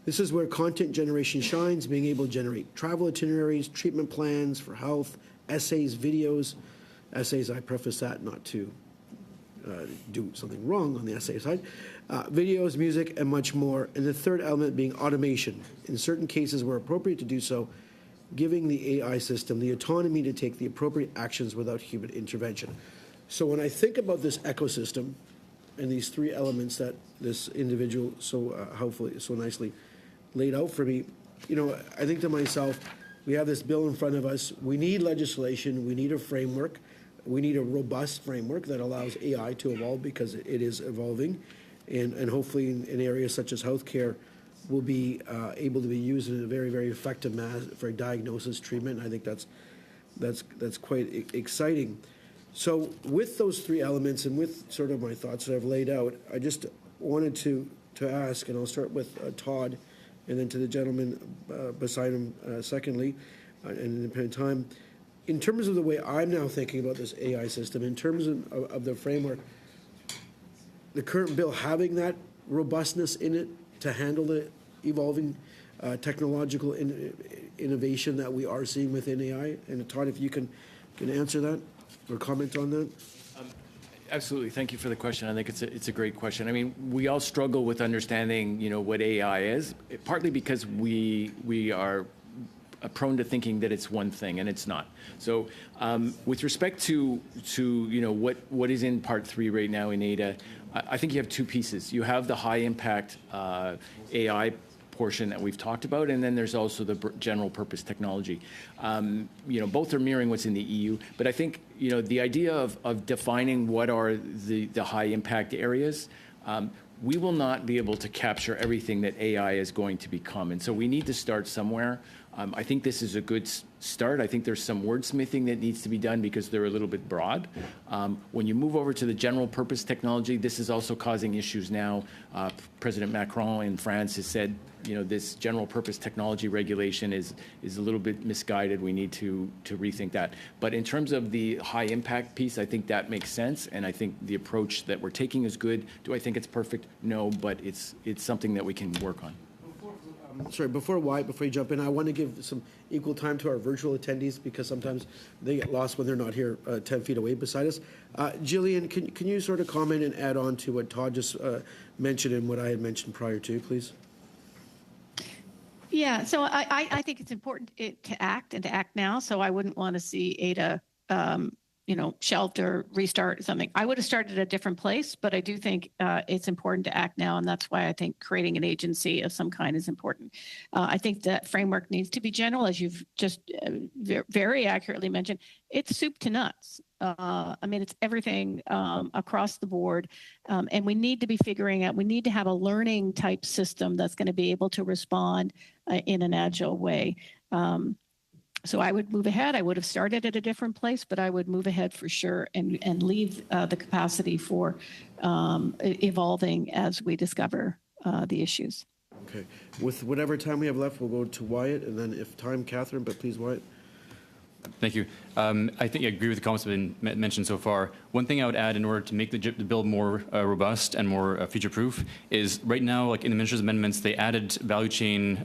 P: This is where content generation shines, being able to generate travel itineraries, treatment plans for health, essays, videos. Essays, I preface that not to do something wrong on the essay side. Videos, music, and much more. And the third element being automation. In certain cases where appropriate to do so, giving the AI system the autonomy to take the appropriate actions without human intervention. So when I think about this ecosystem and these three elements that this individual hopefully so nicely laid out for me, I think to myself, we have this bill in front of us. We need legislation. We need a framework. We need a robust framework that allows AI to evolve, because it is evolving. And hopefully in areas such as healthcare, will be able to be used in a very, very effective manner for diagnosis, treatment. And I think that's quite exciting. So with those three elements and with sort of my thoughts that I've laid out, I just wanted to ask, and I'll start with Todd, and then to the gentleman beside him secondly, in independent time. In terms of the way I'm now thinking about this AI system, in terms of the framework, the current bill having that robustness in it to handle the evolving technological innovation that we are seeing within AI. And Todd, if you can answer that or comment on that.
D: Absolutely. Thank you for the question. I think it's a great question. I mean, we all struggle with understanding, what AI is, partly because we are prone to thinking that it's one thing, and it's not. So with respect to what is in Part 3 right now in ADA, I think you have two pieces. You have the high-impact AI portion that we've talked about, and then there's also the general purpose technology. Both are mirroring what's in the EU, but I think, the idea of defining what are the high-impact areas, we will not be able to capture everything that AI is going to become, and so we need to start somewhere. I think this is a good start. I think there's some wordsmithing that needs to be done because they're a little bit broad. When you move over to the general purpose technology, this is also causing issues now. President Macron in France has said, this general purpose technology regulation is a little bit misguided. We need to rethink that. But in terms of the high impact piece, I think that makes sense. And I think the approach that we're taking is good. Do I think it's perfect? No, but it's something that we can work on.
P: Sorry, before you jump in, I want to give some equal time to our virtual attendees, because sometimes they get lost when they're not here 10 feet away beside us. Jillian, can you sort of comment and add on to what Todd just mentioned and what I had mentioned prior to, please?
E: Yeah, so I think it's important to act and to act now. So I wouldn't want to see Ada, shelved or restart something. I would have started at a different place, but I do think it's important to act now, and that's why I think creating an agency of some kind is important. I think that framework needs to be general, as you've just very accurately mentioned. It's soup to nuts. It's everything across the board, and we need to be figuring out. We need to have a learning type system that's going to be able to respond in an agile way. So I would move ahead. I would have started at a different place, but I would move ahead for sure and leave the capacity for evolving as we discover the issues.
P: Okay. With whatever time we have left, we'll go to Wyatt, and then if time, Catherine, but please, Wyatt.
F: Thank you. I think I agree with the comments that have been mentioned so far. One thing I would add in order to make the bill more robust and more future-proof is right now, like in the minister's amendments, they added value chain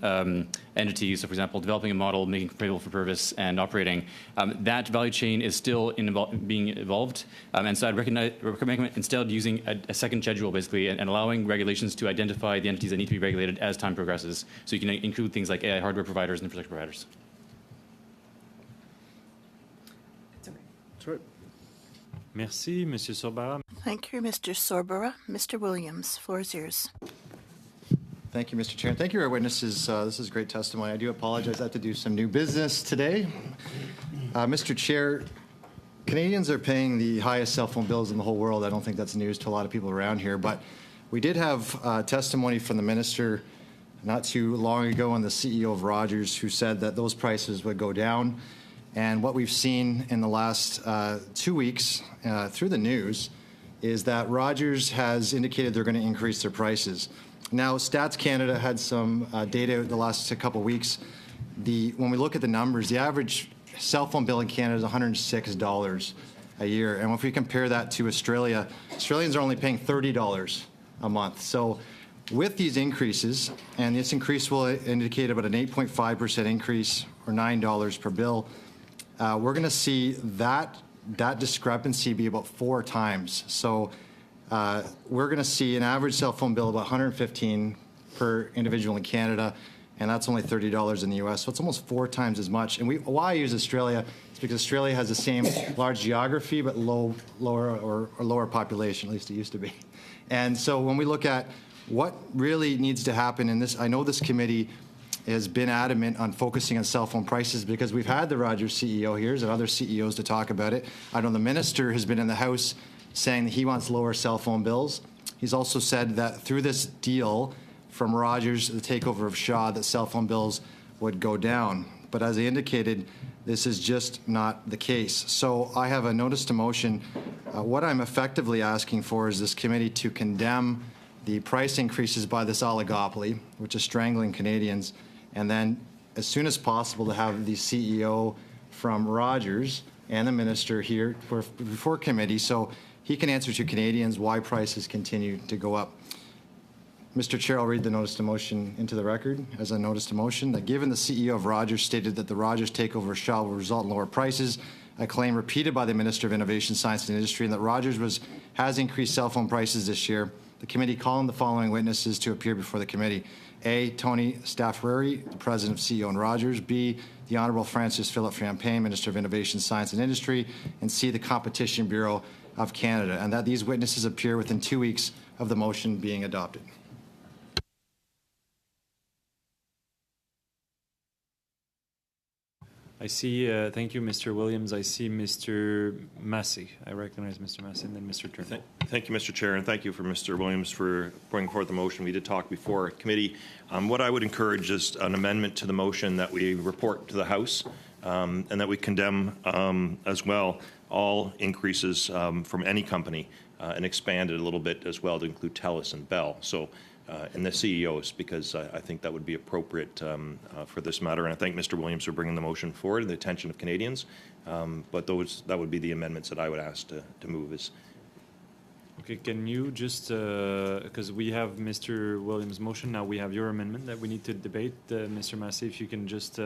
F: entities. So, for example, developing a model, making it available for purpose, and operating. That value chain is still being evolved. And so I'd recommend instead using a second schedule, basically, and allowing regulations to identify the entities that need to be regulated as time progresses. So you can include things like AI hardware providers and infrastructure providers.
A: Merci, Monsieur Sorbara.
B: Thank you, Mr. Sorbara. Mr. Williams, floor is yours.
Q: Thank you, Mr. Chair. And thank you, our witnesses. This is great testimony. I do apologize. I have to do some new business today. Mr. Chair, Canadians are paying the highest cell phone bills in the whole world. I don't think that's news to a lot of people around here. But we did have testimony from the minister not too long ago and the CEO of Rogers who said that those prices would go down. And what we've seen in the last 2 weeks through the news is that Rogers has indicated they're going to increase their prices. Now, Stats Canada had some data the last couple of weeks. When we look at the numbers, the average cell phone bill in Canada is $106 a year. And if we compare that to Australia, Australians are only paying $30 a month. So with these increases, and this increase will indicate about an 8.5% increase or $9 per bill, we're going to see that discrepancy be about 4 times. So we're going to see an average cell phone bill of about $115 per individual in Canada, and that's only $30 in the U.S. So it's almost 4 times as much. And why I use Australia is because Australia has the same large geography but lower population, at least it used to be. And so when we look at what really needs to happen in this, I know this committee has been adamant on focusing on cell phone prices because we've had the Rogers CEO here and other CEOs to talk about it. I know the minister has been in the House saying that he wants lower cell phone bills. He's also said that through this deal from Rogers, the takeover of Shaw, that cell phone bills would go down. But as I indicated, this is just not the case. So I have a notice to motion. What I'm effectively asking for is this committee to condemn the price increases by this oligopoly, which is strangling Canadians, and then as soon as possible to have the CEO from Rogers and the minister here before committee so he can answer to Canadians why prices continue to go up. Mr. Chair, I'll read the notice to motion into the record as a notice to motion that given the CEO of Rogers stated that the Rogers takeover of Shaw will result in lower prices, a claim repeated by the Minister of Innovation, Science and Industry, and that Rogers has increased cell phone prices this year, the committee calling the following witnesses to appear before the committee. A, Tony Staffareri, the President of CEO and Rogers. B, the Honourable Francis Philip Champagne, Minister of Innovation, Science and Industry. And C, the Competition Bureau of Canada. And that these witnesses appear within 2 weeks of the motion being adopted.
A: I see, thank you, Mr. Williams. I see Mr. Massey. I recognize Mr. Massey and then Mr. Turner.
L: Thank you, Mr. Chair, and thank you for Mr. Williams for bringing forth the motion. We did talk before at committee. What I would encourage is an amendment to the motion that we report to the House and that we condemn as well all increases from any company and expand it a little bit as well to include TELUS and Bell. So. And the CEOs, because I think that would be appropriate for this matter. And I thank Mr. Williams for bringing the motion forward to the attention of Canadians. But that would be the amendments that I would ask to move.
A: Okay, can you just, because we have Mr. Williams' motion, now we have your amendment that we need to debate. Mr. Massey, if you can just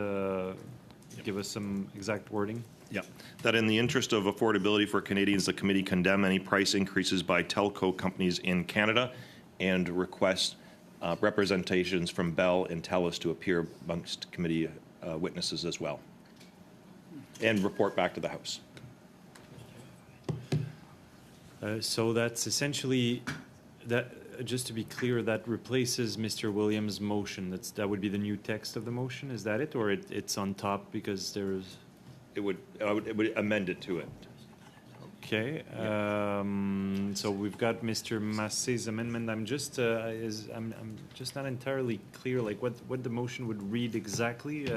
A: give us some exact wording.
L: Yeah, that in the interest of affordability for Canadians, the committee condemn any price increases by telco companies in Canada and request representations from Bell and TELUS to appear amongst committee witnesses as well, and report back to the House.
A: So that's essentially that. Just to be clear, that replaces Mr. Williams' motion. That would be the new text of the motion. Is that it, or it's on top because there's?
L: It would amend it to it.
A: Okay. So we've got Mr. Massey's amendment. I'm just not entirely clear, like what the motion would read exactly,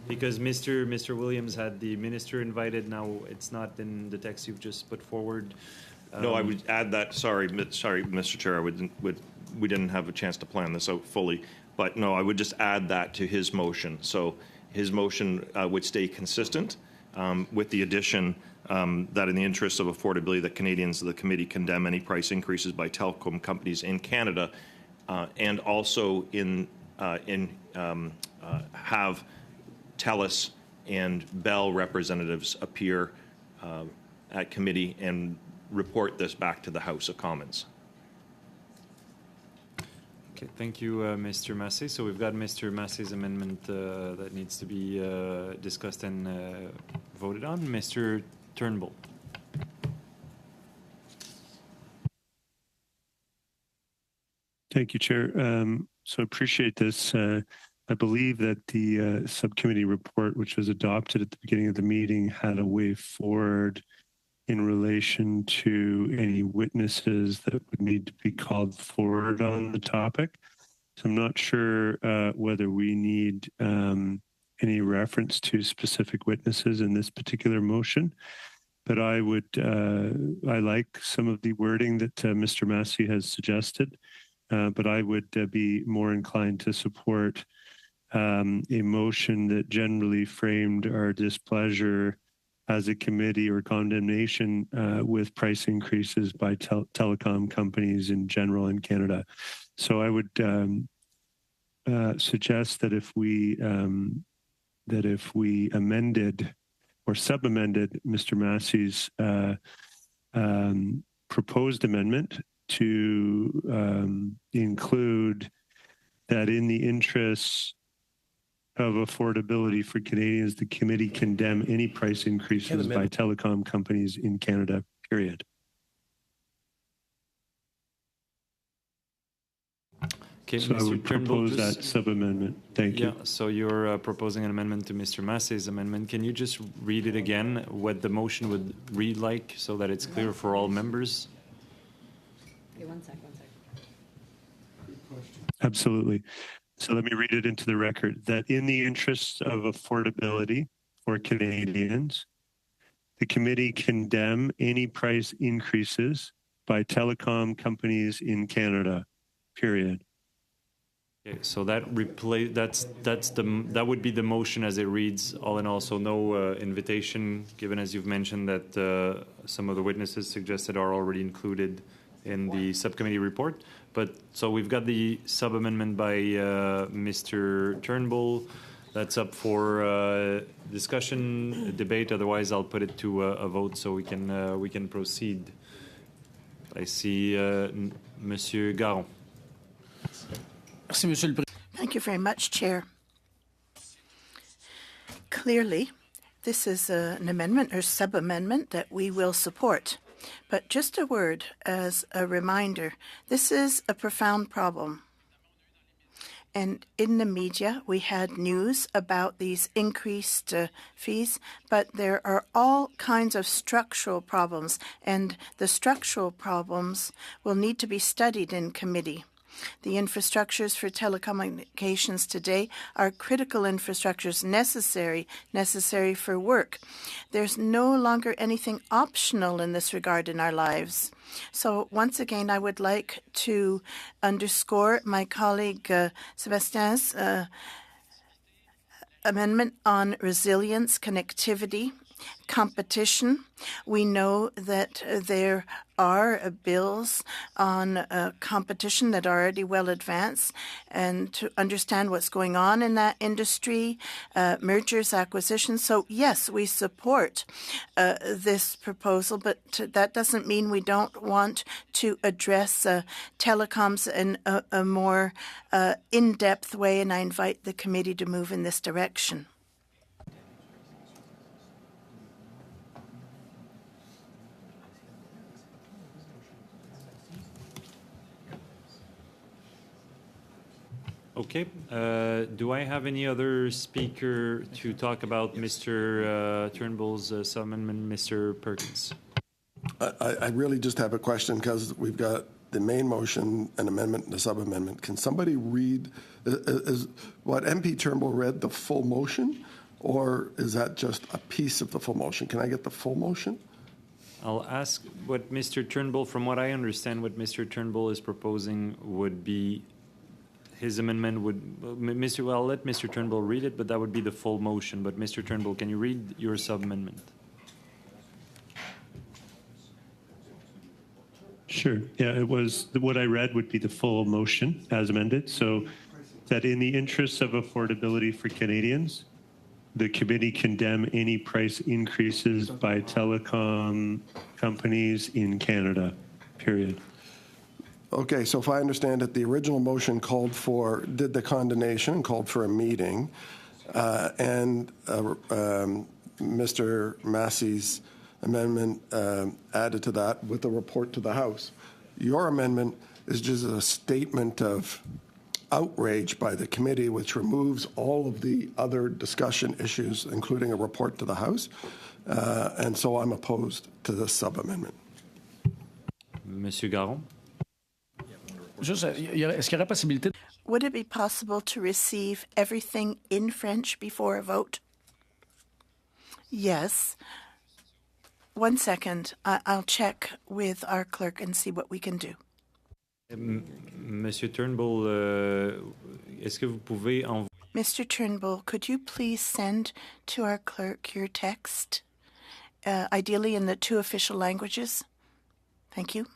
A: because Mr. Williams had the minister invited. Now it's not in the text you've just put forward.
L: No, I would add that. Sorry, Mr. Chair. We didn't have a chance to plan this out fully, but no, I would just add that to his motion. So his motion would stay consistent with the addition that in the interest of affordability, that Canadians of the committee condemn any price increases by telecom companies in Canada, and also have TELUS and Bell representatives appear at committee and report this back to the House of Commons.
A: Okay, thank you, Mr. Massey. So we've got Mr. Massey's amendment that needs to be discussed and voted on. Mr. Turnbull.
R: Thank you, Chair. So I appreciate this. I believe that the subcommittee report, which was adopted at the beginning of the meeting, had a way forward in relation to any witnesses that would need to be called forward on the topic. So I'm not sure whether we need any reference to specific witnesses in this particular motion, but I like some of the wording that Mr. Massey has suggested, but I would be more inclined to support a motion that generally framed our displeasure as a committee or condemnation with price increases by telecom companies in general in Canada. So I would suggest that if we amended or sub-amended Mr. Massey's proposed amendment to include that in the interests of affordability for Canadians, the committee condemn any price increases by telecom companies in Canada, period.
A: Okay,
R: so
A: Mr.
R: I would propose that sub-amendment. Thank you.
A: Yeah, so you're proposing an amendment to Mr. Massey's amendment. Can you just read it again, what the motion would read like, so that it's clear for all members?
H: Okay, one sec.
R: Absolutely. So let me read it into the record, that in the interests of affordability for Canadians, the committee condemn any price increases by telecom companies in Canada, period.
A: Okay, so that would be the motion as it reads, all in all. So no invitation given, as you've mentioned that some of the witnesses suggested are already included in the subcommittee report. But so we've got the sub-amendment by Mr. Turnbull. That's up for discussion, debate. Otherwise, I'll put it to a vote so we can proceed. I see Monsieur Garon.
B: Thank you very much, Chair. Clearly, this is an amendment or sub-amendment that we will support. But just a word as a reminder, this is a profound problem. And in the media, we had news about these increased fees, but there are all kinds of structural problems, and the structural problems will need to be studied in committee. The infrastructures for telecommunications today are critical infrastructures necessary for work. There's no longer anything optional in this regard in our lives. So once again, I would like to underscore my colleague Sébastien's amendment on resilience, connectivity, competition. We know that there are bills on competition that are already well advanced, and to understand what's going on in that industry, mergers, acquisitions. So yes, we support this proposal, but that doesn't mean we don't want to address telecoms in a more in-depth way, and I invite the committee to move in this direction.
A: Okay. Do I have any other speaker to talk about Mr. Turnbull's sub-amendment, Mr. Perkins?
C: I really just have a question because we've got the main motion, an amendment, and a sub-amendment. Can somebody read, is what MP Turnbull read the full motion, or is that just a piece of the full motion? Can I get the full motion?
A: I'll ask what Mr. Turnbull, from what I understand, what Mr. Turnbull is proposing would be his amendment would, I'll let Mr. Turnbull read it, but that would be the full motion. But Mr. Turnbull, can you read your sub-amendment?
R: Sure. Yeah, it was what I read would be the full motion as amended. So that in the interests of affordability for Canadians, the committee condemn any price increases by telecom companies in Canada, period.
C: Okay, so if I understand it, the original motion did the condemnation, called for a meeting, and Mr. Massey's amendment added to that with a report to the House. Your amendment is just a statement of outrage by the committee, which removes all of the other discussion issues, including a report to the House, and so I'm opposed to this sub-amendment.
A: Monsieur Garon?
B: Would it be possible to receive everything in French before a vote? Yes. 1 second. I'll check with our clerk and see what we can do.
A: Monsieur Turnbull, est-ce que vous pouvez
B: Mr. Turnbull, could you please send to our clerk your text, ideally in the 2 official languages? Thank you.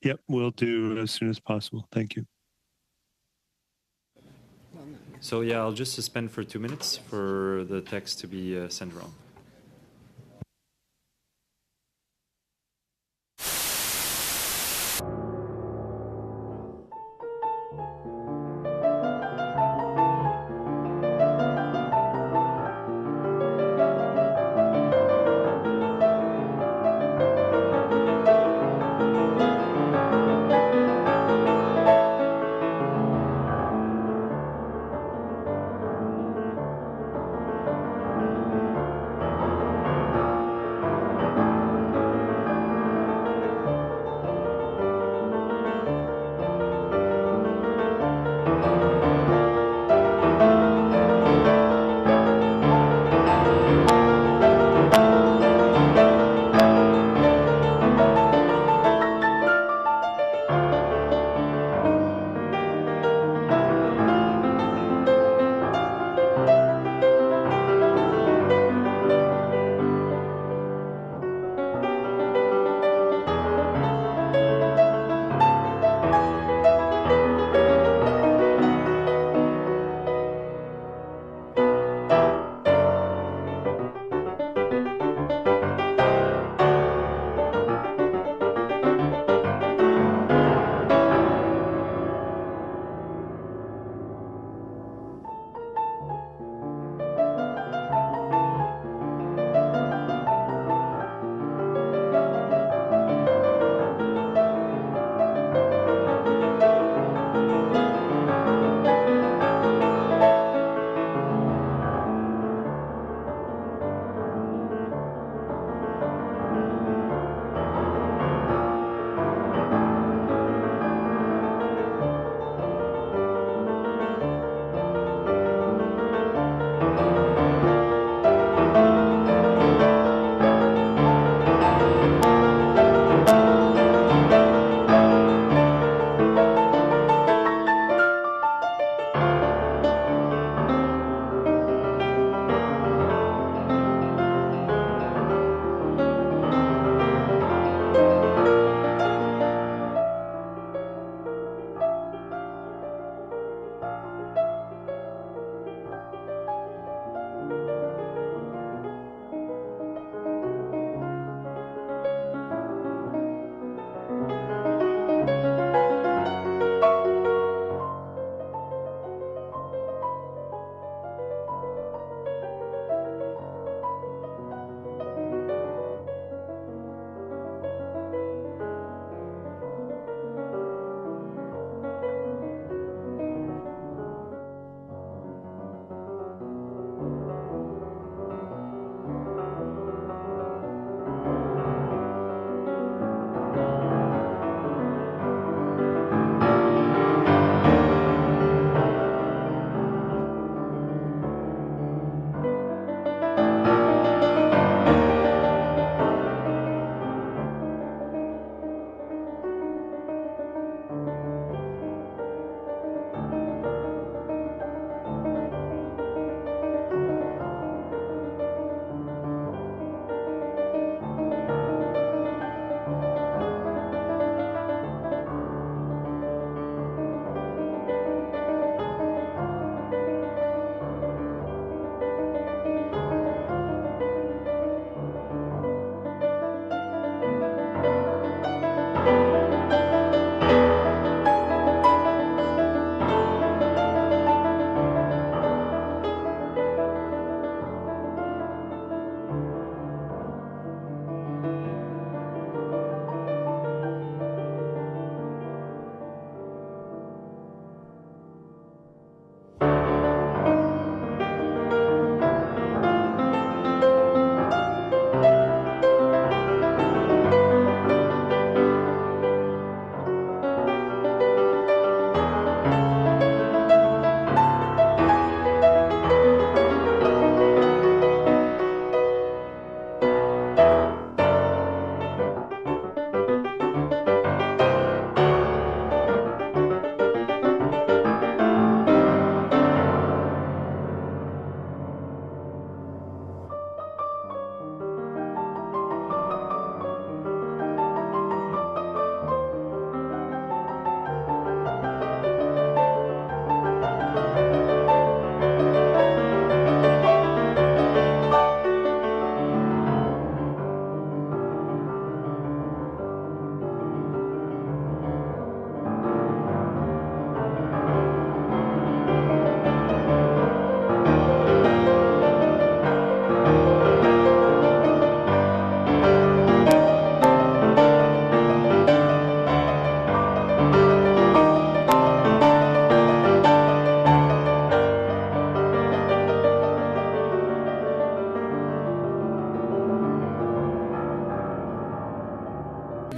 R: Yep, we'll do as soon as possible. Thank you.
A: So yeah, I'll just suspend for 2 minutes for the text to be sent around.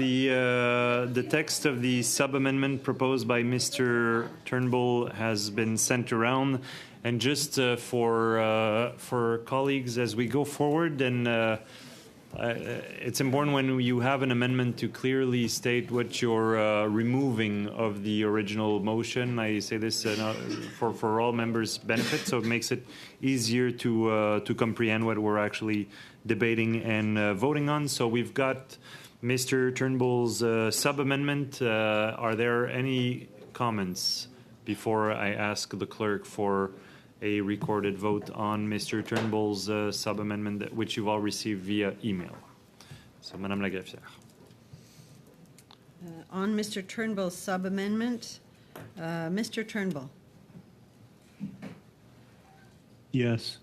A: the text of the sub-amendment proposed by Mr. Turnbull has been sent around. And just for colleagues as we go forward, and it's important when you have an amendment to clearly state what you're removing of the original motion. I say this for all members' benefit, so it makes it easier to comprehend what we're actually debating and voting on. So we've got Mr. Turnbull's sub-amendment. Are there any comments before I ask the clerk for a recorded vote on Mr. Turnbull's sub-amendment, which you've all received via email? So, Madame la Greffière.
H: On Mr. Turnbull's sub-amendment, Mr. Turnbull.
R: Yes.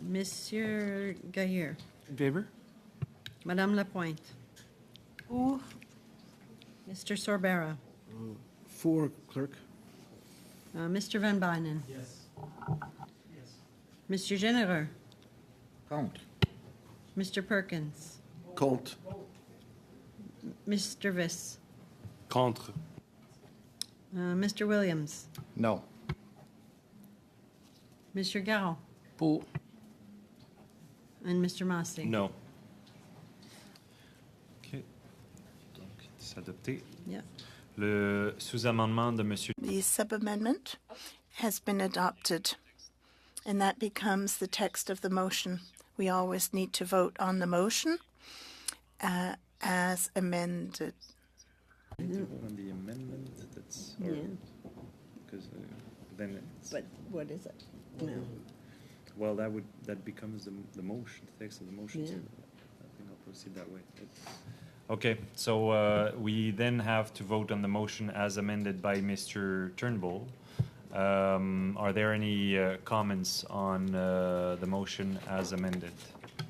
H: Monsieur Gaillard.
A: In favor?
H: Madame Lapointe.
B: Ooh.
H: Mr. Sorbera.
P: For, clerk.
H: Mr. Van Bynen.
O: Yes.
H: Mr. Généreux.
O: Contre.
H: Mr. Perkins.
C: Contre.
H: Mr. Viss.
M: Contre.
H: Mr. Williams.
Q: No.
H: Mr. Garron.
M: Pour.
H: And Mr. Massey.
A: No. OK. Donc, c'est adopté.
H: Yeah.
A: Le sous-amendement de Monsieur.
B: The sub-amendment has been adopted, and that becomes the text of the motion. We always need to vote on the motion as amended.
A: On the amendment, that's because then it's,
H: But what is it? No.
A: well, that becomes the motion, the text of the motion. So
H: Yeah.
A: I think I'll proceed that way. Okay, so we then have to vote on the motion as amended by Mr. Turnbull. Are there any comments on the motion as amended?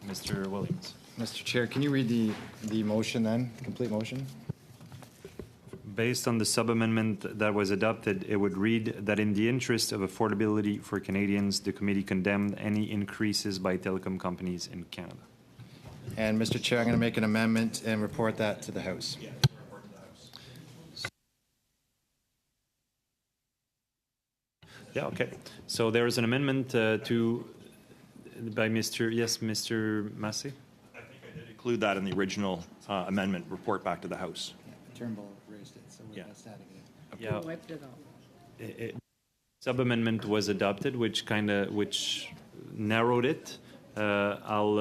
A: Mr. Williams.
Q: Mr. Chair, can you read the motion then, the complete motion?
A: Based on the sub-amendment that was adopted, it would read that in the interest of affordability for Canadians, the committee condemned any increases by telecom companies in Canada.
Q: And Mr. Chair, I'm going to make an amendment and report that to the House.
A: Yeah, okay. So there is an amendment by Mr. Massey?
L: I think I did include that in the original amendment, report back to the House.
O: Turnbull raised it, so
L: Yeah.
O: that's adding it.
A: Yeah.
H: Wiped it out.
A: Sub-amendment was adopted, which narrowed it. I'll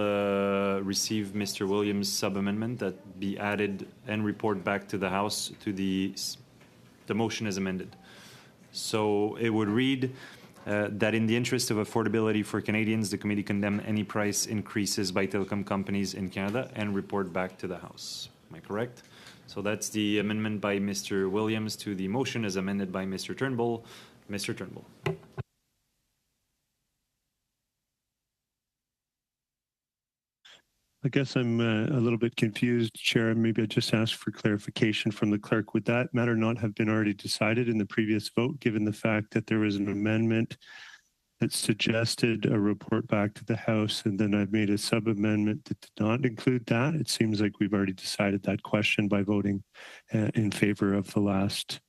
A: receive Mr. Williams' sub-amendment that be added and report back to the House to the motion as amended. So it would read that in the interest of affordability for Canadians, the committee condemn any price increases by telecom companies in Canada and report back to the House. Am I correct? So that's the amendment by Mr. Williams to the motion as amended by Mr. Turnbull. Mr. Turnbull.
R: I guess I'm a little bit confused, Chair. Maybe I just ask for clarification from the clerk. Would that matter not have been already decided in the previous vote, given the fact that there was an amendment that suggested a report back to the House, and then I've made a sub-amendment that did not include that? It seems like we've already decided that question by voting in favor of the last.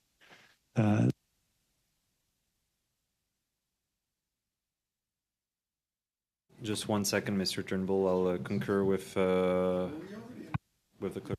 A: Just 1 second, Mr. Turnbull. I'll concur with the clerk.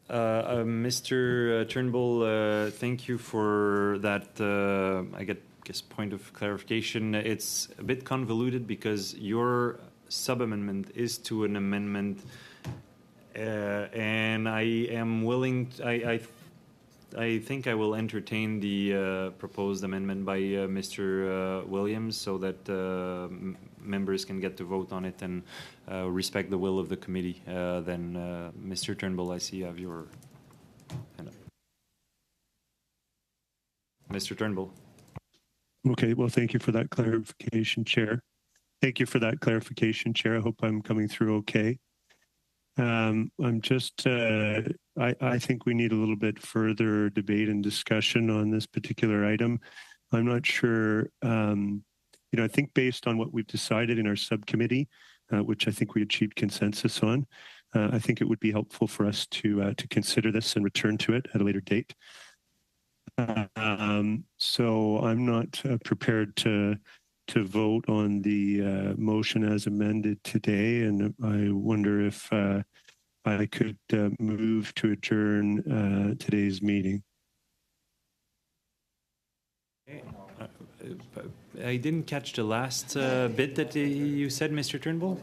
A: Mr. Turnbull, thank you for that, I guess, point of clarification. It's a bit convoluted because your sub-amendment is to an amendment, and I am willing, I think I will entertain the proposed amendment by Mr. Williams so that members can get to vote on it and respect the will of the committee. Then, Mr. Turnbull, I see you have your hand up. Mr. Turnbull.
R: Okay, well, thank you for that clarification, Chair. Thank you for that clarification, Chair. I hope I'm coming through okay. I'm just, I think we need a little bit further debate and discussion on this particular item. I'm not sure, I think based on what we've decided in our subcommittee, which I think we achieved consensus on, I think it would be helpful for us to consider this and return to it at a later date. So I'm not prepared to vote on the motion as amended today, and I wonder if I could move to adjourn today's meeting.
A: I didn't catch the last bit that you said, Mr. Turnbull.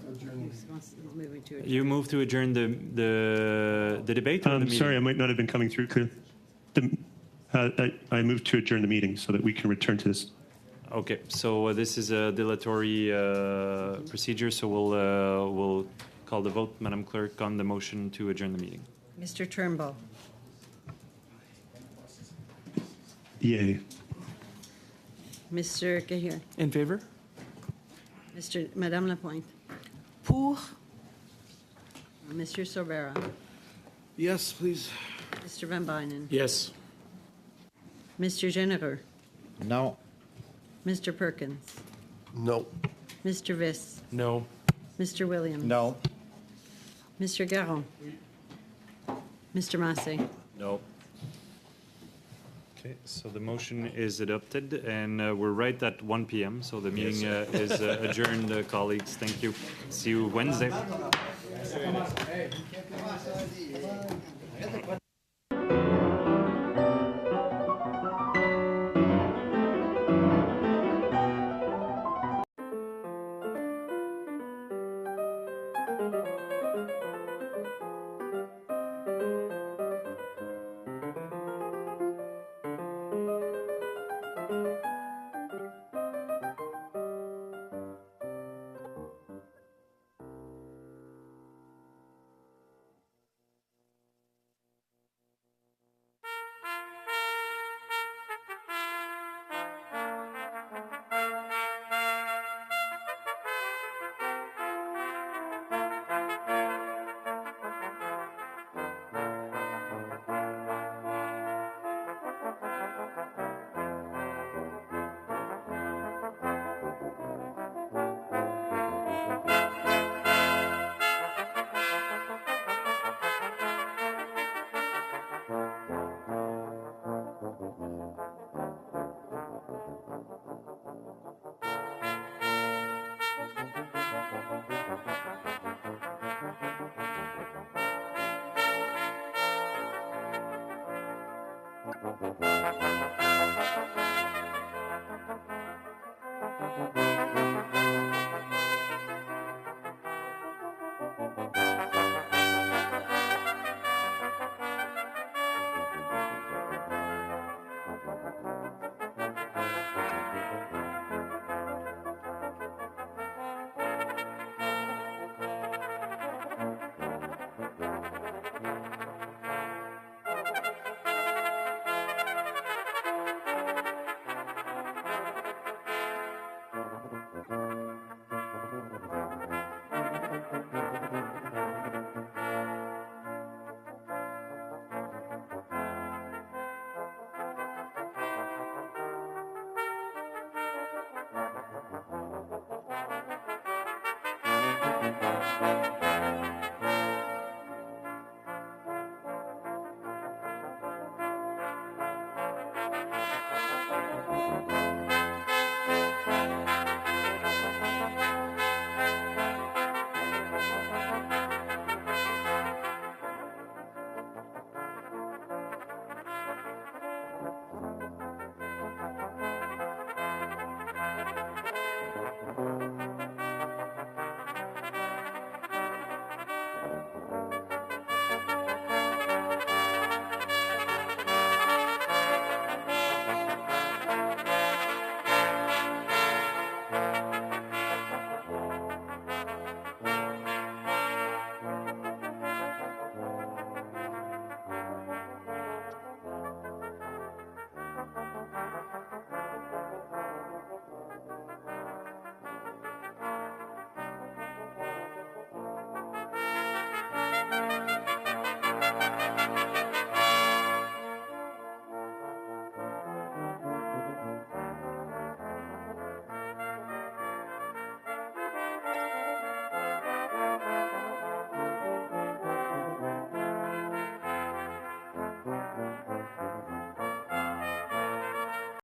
A: You moved to adjourn the debate.
R: I'm sorry, I might not have been coming through clear. I moved to adjourn the meeting so that we can return to this.
A: Okay, so this is a dilatory procedure, so we'll call the vote, Madam Clerk, on the motion to adjourn the meeting.
H: Mr. Turnbull.
R: Yay.
H: Mr. Cahir.
S: In favor?
H: Madame Lapointe.
B: Pour.
H: Mr. Sobera.
P: Yes, please.
H: Mr. Van Bynen.
K: Yes.
H: Mr. Genereux.
O: No.
H: Mr. Perkins.
C: No.
H: Mr. Viss.
K: No.
H: Mr. Williams.
O: No.
H: Mr. Garon. Mr. Massey.
A: No. Okay, so the motion is adopted, and we're right at 1 p.m., so the meeting is adjourned, colleagues. Thank you. See you Wednesday. Thank you.